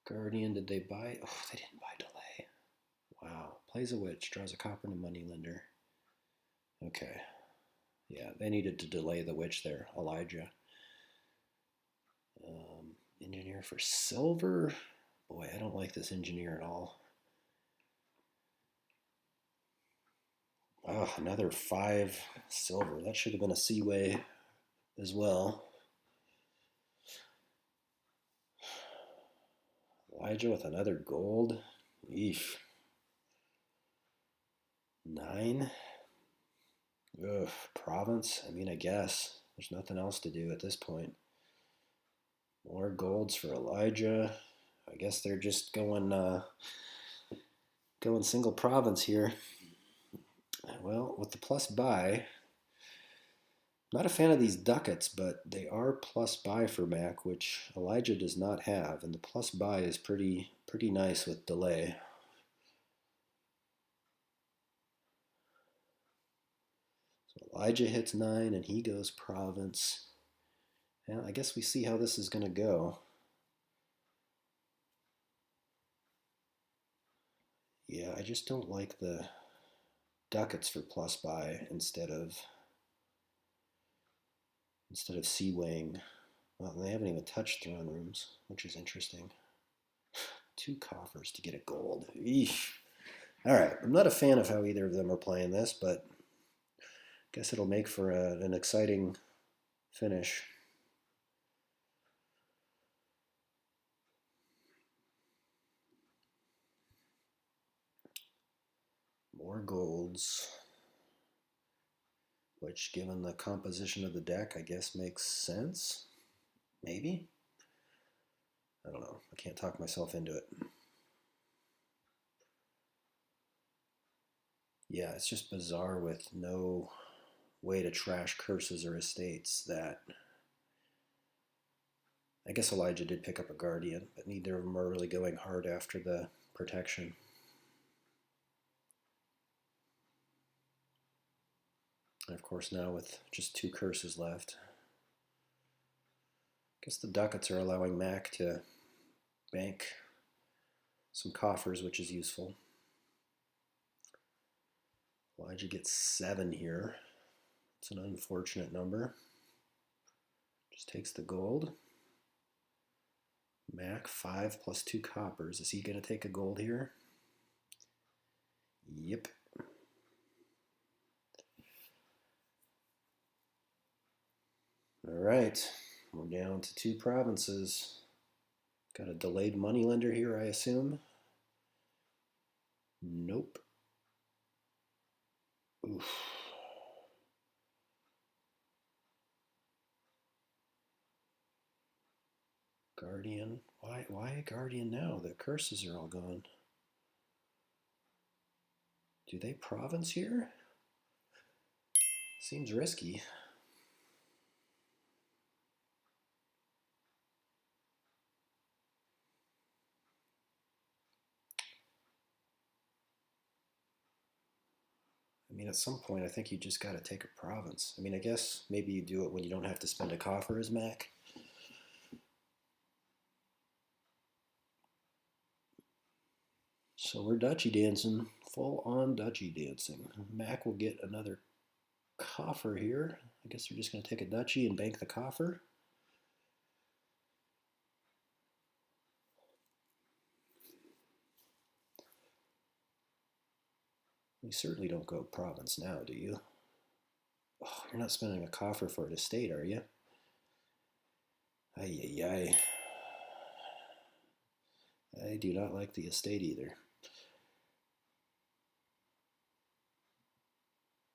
Guardian, did they buy? Oh, they didn't buy delay. Wow. Plays a witch, draws a copper and a moneylender. Okay. Yeah, they needed to delay the witch there. Elijah. Engineer for silver. Boy, I don't like this engineer at all. Oh, another 5 silver. That should have been a Seaway as well. Elijah with another gold. Eesh. 9. Ugh, province. I mean, I guess there's nothing else to do at this point. More golds for Elijah. I guess they're just going single province here. Well, with the plus buy, not a fan of these ducats, but they are plus buy for Mac, which Elijah does not have, and the plus buy is pretty nice with delay. So Elijah hits 9, and he goes province. And I guess we see how this is going to go. Yeah, I just don't like the ducats for plus buy instead of seawaying. Well, they haven't even touched throne rooms, which is interesting. 2 coffers to get a gold. Eesh. All right, I'm not a fan of how either of them are playing this, but I guess it'll make for an exciting finish. More golds, which, given the composition of the deck, I guess makes sense. Maybe? I don't know. I can't talk myself into it. Yeah, it's just bizarre with no way to trash curses or estates that I guess Elijah did pick up a guardian, but neither of them are really going hard after the protection. And of course, now with just 2 curses left, I guess the ducats are allowing Mac to bank some coffers, which is useful. Elijah gets 7 here. It's an unfortunate number. Just takes the gold. Mac 5 plus 2 coppers. Is he going to take a gold here? Yep. All right. We're down to 2 provinces. Got a delayed moneylender here, I assume. Nope. Oof. Guardian. Why a guardian now? The curses are all gone. Do they province here? Seems risky. I mean, at some point, I think you just got to take a province. I mean, I guess maybe you do it when you don't have to spend a coffer as Mac. So we're Dutchy dancing, full on Dutchy dancing. Mac will get another coffer here. I guess we're just going to take a Dutchy and bank the coffer. You certainly don't go province now, do you? Oh, you're not spending a coffer for an estate, are you? Ay, ay, ay. I do not like the estate either.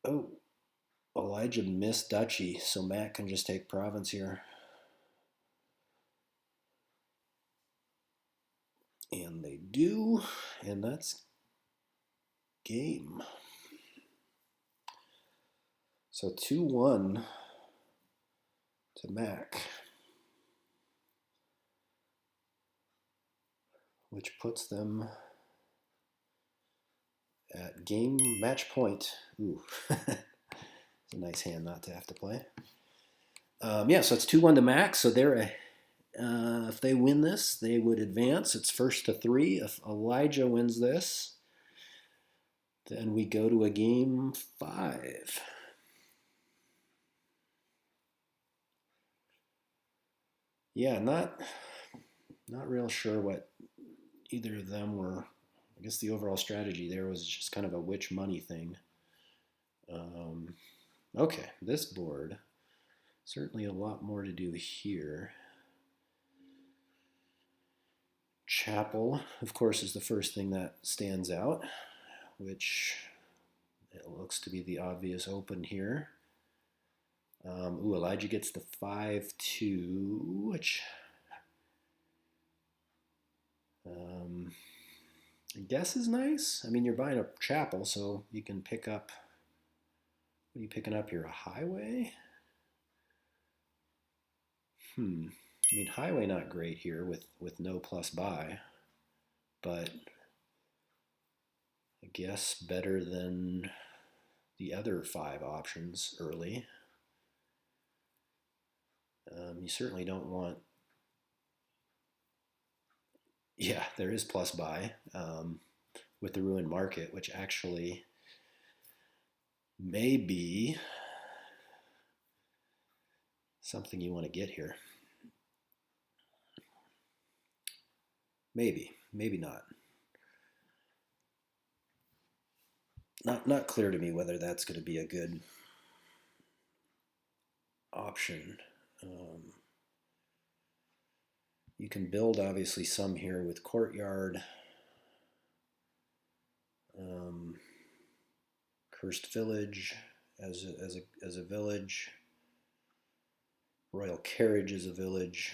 Oh, Elijah missed Dutchy, so Matt can just take province here. And they do, and that's game. So 2-1 to Mac, which puts them at game match point. Ooh, it's a nice hand not to have to play. Yeah, so it's 2-1 to Mac. So if they win this, they would advance. It's first to 3. If Elijah wins this, then we go to a game 5. Yeah, not real sure what either of them were. I guess the overall strategy there was just kind of a which money thing. Okay, this board, certainly a lot more to do here. Chapel, of course, is the first thing that stands out, which it looks to be the obvious open here. Elijah gets the 5-2, which I guess is nice. I mean, you're buying a chapel, so you can pick up. What are you picking up here? A highway? I mean, highway not great here with no plus buy, but I guess better than the other 5 options early. You certainly don't want. Yeah, there is plus buy with the ruined market, which actually may be something you want to get here. Maybe not. Not clear to me whether that's going to be a good option. You can build obviously some here with courtyard, cursed village as a village, royal carriage as a village.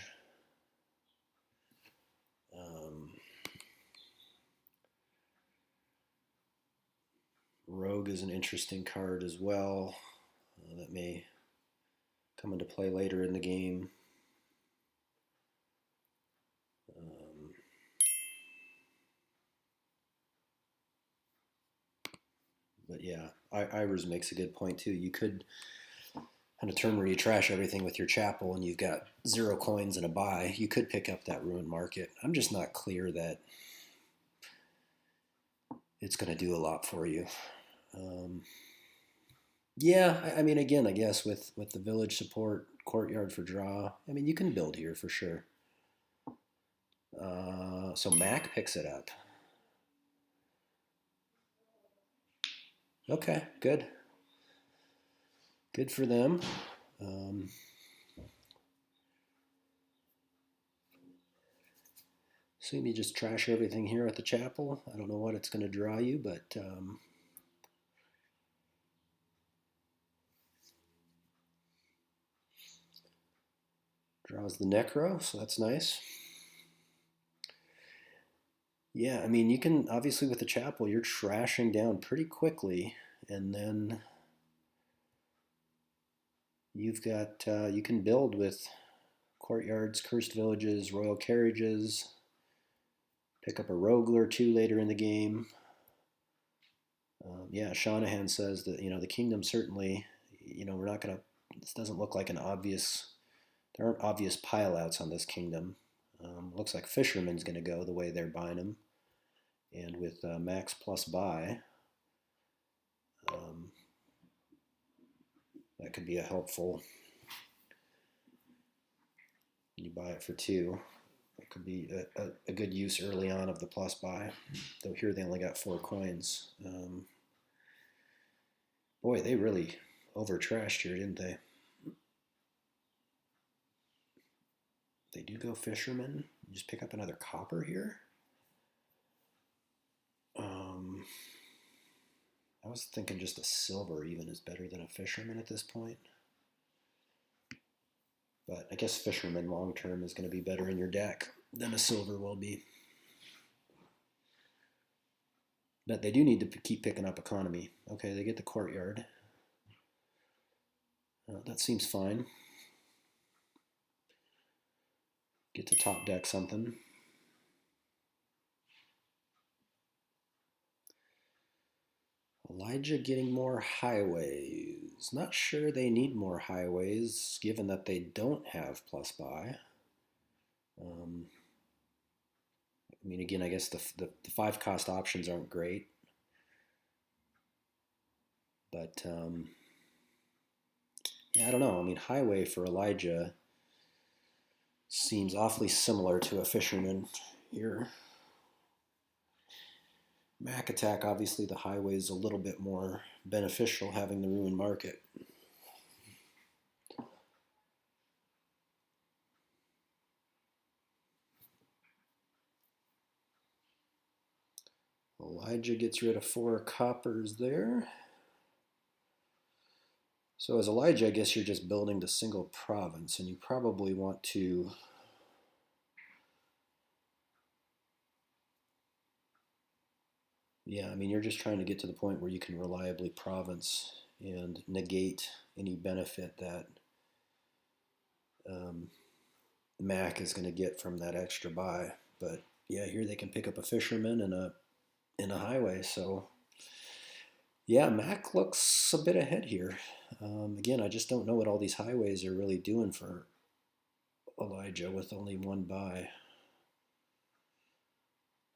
Rogue is an interesting card as well. That may come into play later in the game. But yeah, Ivers makes a good point too. You could on a turn where you trash everything with your chapel and you've got 0 coins and a buy, you could pick up that ruined market. I'm just not clear that it's going to do a lot for you. Yeah, I mean, again, I guess with the village support, courtyard for draw, I mean, you can build here for sure. So Mac picks it up. Okay, good. Good for them. Assume you just trash everything here at the chapel. I don't know what it's going to draw you, but draws the necro, so that's nice. Yeah, I mean, you can obviously with the chapel, you're trashing down pretty quickly, and then you've got you can build with courtyards, cursed villages, royal carriages. Pick up a rogue or 2 later in the game. Yeah, Shanahan says that the kingdom certainly, we're not gonna. This doesn't look like an obvious. There aren't obvious pileouts on this kingdom. Looks like Fisherman's going to go the way they're buying them, and with max plus buy, that could be a helpful. You buy it for 2. It could be a good use early on of the plus buy. Though here they only got 4 coins. Boy, they really over trashed here, didn't they? They do go Fisherman. You just pick up another copper here. I was thinking just a silver even is better than a Fisherman at this point. But I guess Fisherman long term is going to be better in your deck than a silver will be. But they do need to keep picking up economy. Okay, they get the courtyard. That seems fine. Get to top deck something. Elijah getting more highways. Not sure they need more highways, given that they don't have plus buy. I mean, again, I guess the 5 cost options aren't great. But, yeah, I don't know. I mean, highway for Elijah seems awfully similar to a fisherman here. Mac attack, obviously, the highway is a little bit more beneficial having the ruin market. Elijah gets rid of 4 coppers there. So as Elijah, I guess you're just building the single province, and you probably want to yeah, I mean, you're just trying to get to the point where you can reliably province and negate any benefit that um, Mac is going to get from that extra buy. But yeah, here they can pick up a fisherman and a highway. So yeah, Mac looks a bit ahead here. Again, I just don't know what all these highways are really doing for Elijah with only 1 buy.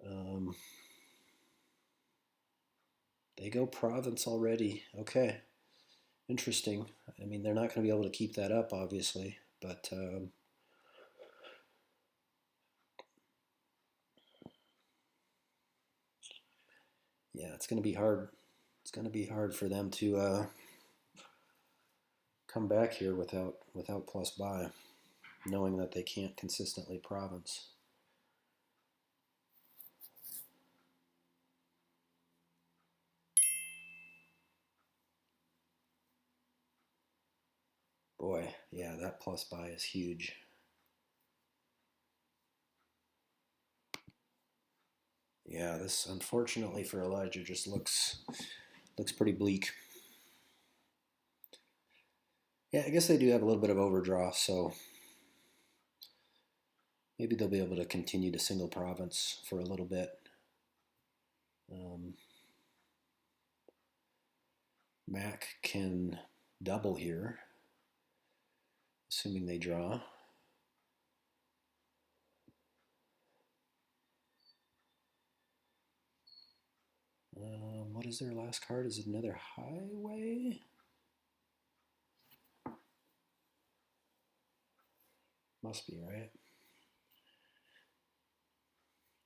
Um, they go province already. Okay, interesting. I mean, they're not going to be able to keep that up, obviously, but yeah, it's going to be hard. It's going to be hard for them to come back here without plus buy, knowing that they can't consistently province. Boy, yeah, that plus buy is huge. Yeah, this unfortunately for Elijah just looks pretty bleak. Yeah, I guess they do have a little bit of overdraw, so maybe they'll be able to continue to single province for a little bit. Um, Mac can double here, assuming they draw. What is their last card? Is it another highway? Must be, right?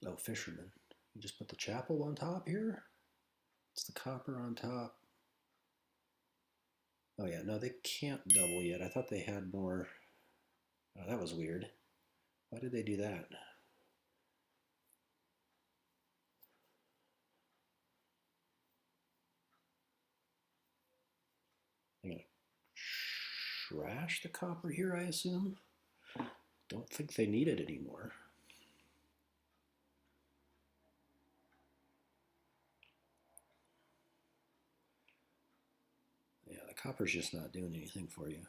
Oh, fisherman. You just put the chapel on top here? It's the copper on top. Oh yeah, no, they can't double yet. I thought they had more. Oh, that was weird. Why did they do that? They're gonna trash the copper here, I assume. Don't think they need it anymore. Yeah, the copper's just not doing anything for you.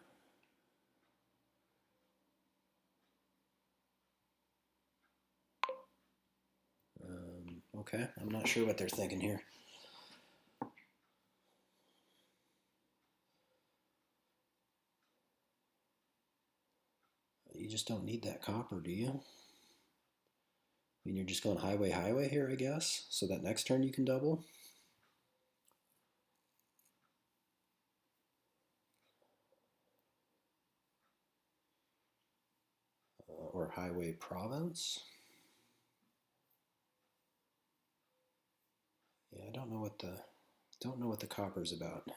Okay, I'm not sure what they're thinking here. You just don't need that copper, do you? I mean, you're just going highway here, I guess, so that next turn you can double. Or highway province. Yeah, I don't know what the copper's about.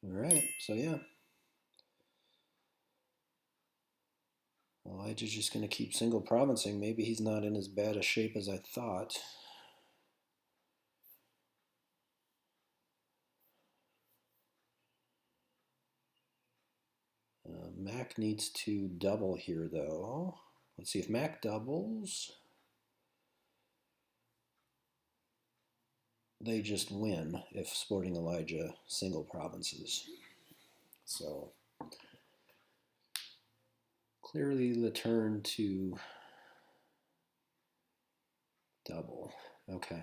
All right, so yeah, Elijah's just going to keep single provincing. Maybe he's not in as bad a shape as I thought. Mac needs to double here, though. Let's see if Mac doubles. they just win if Sportingelijah single provinces. So clearly the turn to double. Okay.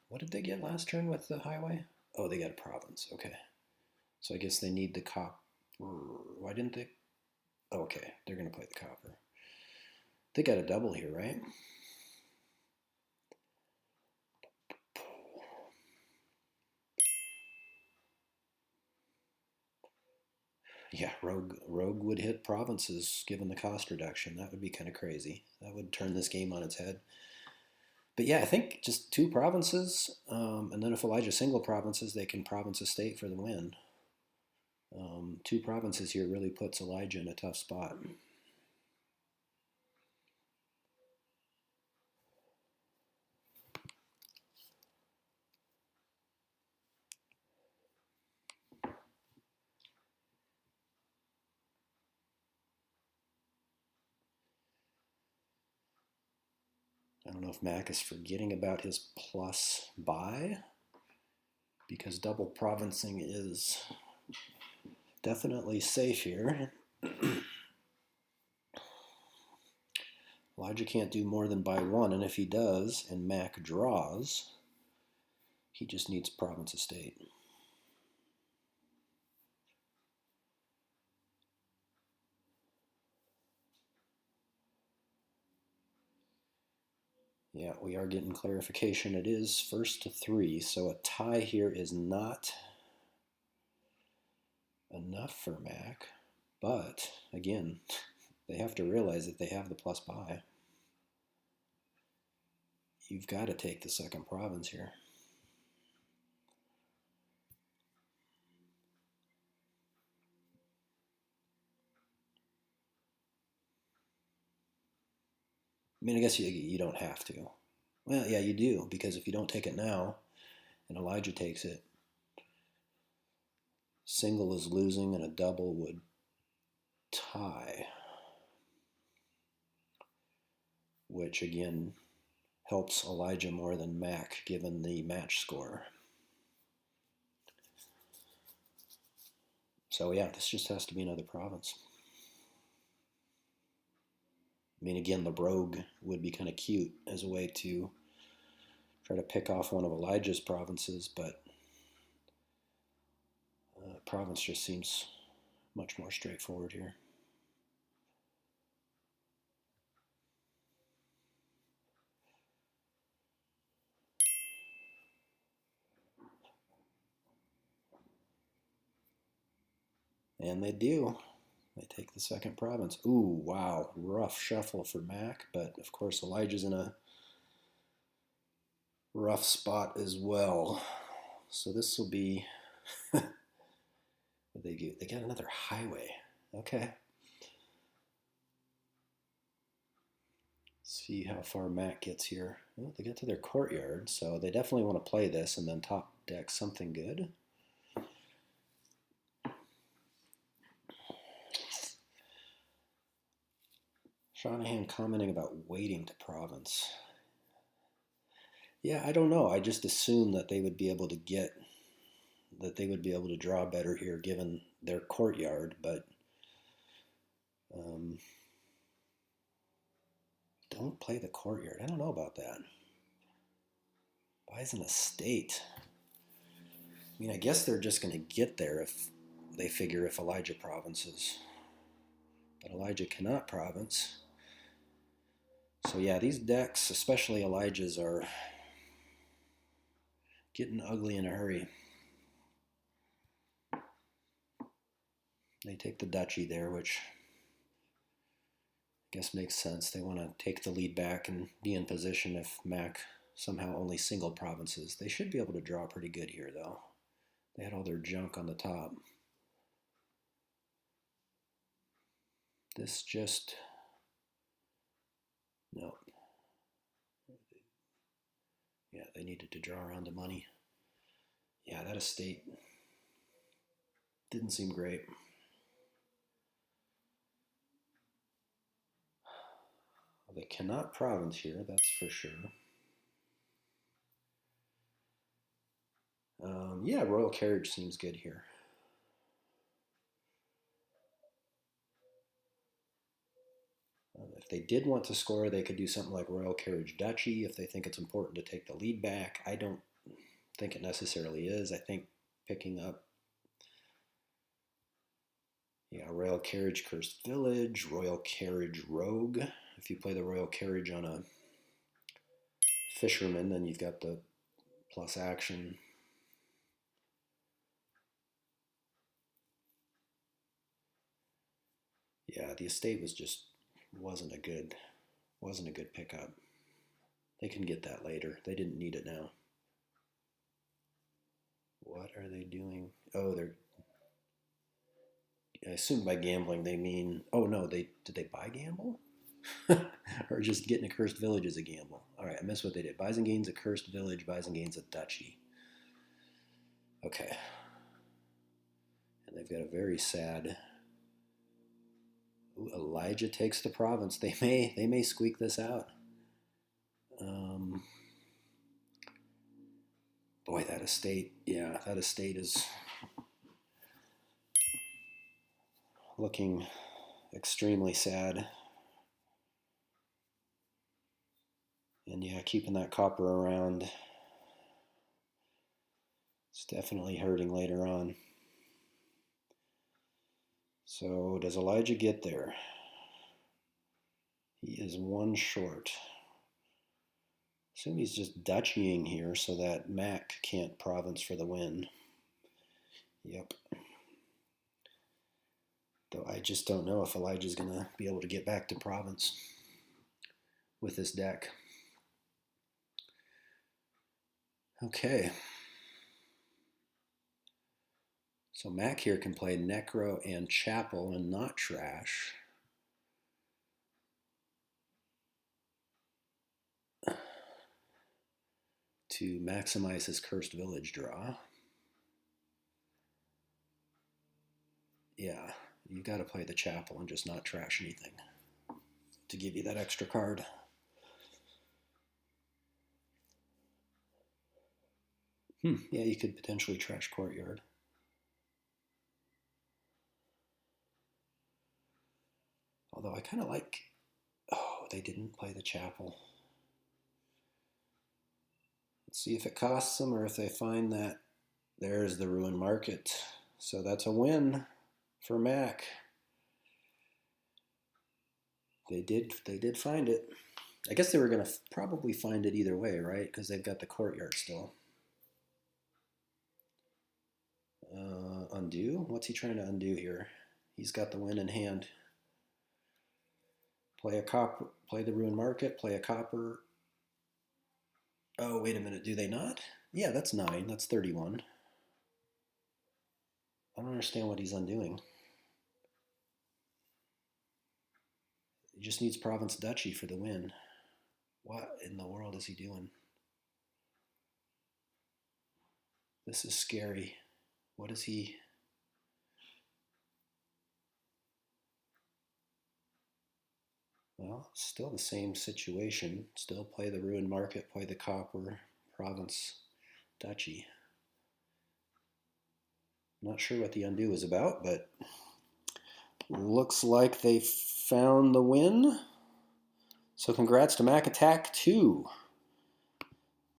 What did they get last turn with the highway? Oh, they got a province. Okay. So I guess they need the copper. Why didn't they? Oh, okay, they're going to play the copper. They got a double here, right? Yeah, Rogue would hit provinces given the cost reduction. That would be kind of crazy. That would turn this game on its head. But yeah, I think just 2 provinces, and then if Elijah single provinces, they can province a state for the win. 2 provinces here really puts Elijah in a tough spot. I don't know if Mac is forgetting about his plus buy, because double provincing is definitely safe here. Elijah can't do more than buy 1, and if he does, and Mac draws, he just needs province estate. Yeah, we are getting clarification. It is first to 3, so a tie here is not enough for Mac. But, again, they have to realize that they have the plus buy. You've got to take the second province here. I mean, I guess you don't have to. Well, yeah, you do, because if you don't take it now, and Elijah takes it, single is losing and a double would tie, which again helps Elijah more than Mac given the match score. So yeah, this just has to be another province. I mean, again, the Brogue would be kind of cute as a way to try to pick off one of Elijah's provinces, but province just seems much more straightforward here. And they do. They take the second province. Ooh, wow. Rough shuffle for Mac, but of course Elijah's in a rough spot as well. So this will be... what they do? They got another highway. Okay. See how far Mac gets here. Oh, they get to their courtyard, so they definitely want to play this and then top deck something good. Shanahan commenting about waiting to province. Yeah, I don't know. I just assumed that they would be able to draw better here given their courtyard, but don't play the courtyard. I don't know about that. Buys an estate. I mean, I guess they're just going to get there if they figure if Elijah provinces. But Elijah cannot province. So yeah, these decks, especially Elijah's, are getting ugly in a hurry. They take the duchy there, which I guess makes sense. They want to take the lead back and be in position if Mac somehow only single provinces. They should be able to draw pretty good here, though. They had all their junk on the top. This just... no. Yeah, they needed to draw around the money. Yeah, that estate didn't seem great. Well, they cannot province here, that's for sure. Yeah, Royal Carriage seems good here. If they did want to score, they could do something like Royal Carriage Duchy if they think it's important to take the lead back. I don't think it necessarily is. I think picking up, yeah, Royal Carriage Cursed Village, Royal Carriage Rogue. If you play the Royal Carriage on a Fisherman, then you've got the plus action. Yeah, the estate wasn't a good pickup. They can get that later. They didn't need it now. What are they doing? Oh, I assume by gambling they mean. Oh no, did they buy gamble? Or just getting a cursed village is a gamble. All right, I missed what they did. Buys and gains a cursed village. Buys and gains a duchy. Okay, and they've got a very sad. Ooh, Elijah takes the province. They may squeak this out. Boy, that estate. Yeah, that estate is looking extremely sad. And yeah, keeping that copper around, it's definitely hurting later on. So does Elijah get there? He is one short. Assume he's just duchying here so that Mac can't province for the win. Yep. Though I just don't know if Elijah's going to be able to get back to province with this deck. Okay. So Mac here can play Necro and Chapel and not trash. To maximize his Cursed Village draw. Yeah, you got to play the Chapel and just not trash anything to give you that extra card. Yeah, you could potentially trash Courtyard. Although I kind of like... Oh, they didn't play the Chapel. Let's see if it costs them or if they find that there's the Ruin Market. So that's a win for Mac. They did find it. I guess they were going to probably find it either way, right? Because they've got the Courtyard still. Undo? What's he trying to undo here? He's got the win in hand. Play a copper, play the Ruin Market, play a copper. Oh, wait a minute, do they not? Yeah, that's 9, that's 31. I don't understand what he's undoing. He just needs Province Duchy for the win. What in the world is he doing? This is scary. What is he... Well, still the same situation. Still play the Ruined Market, play the Copper, Province, Duchy. Not sure what the undo is about, but looks like they found the win. So congrats to Mac Attack 2.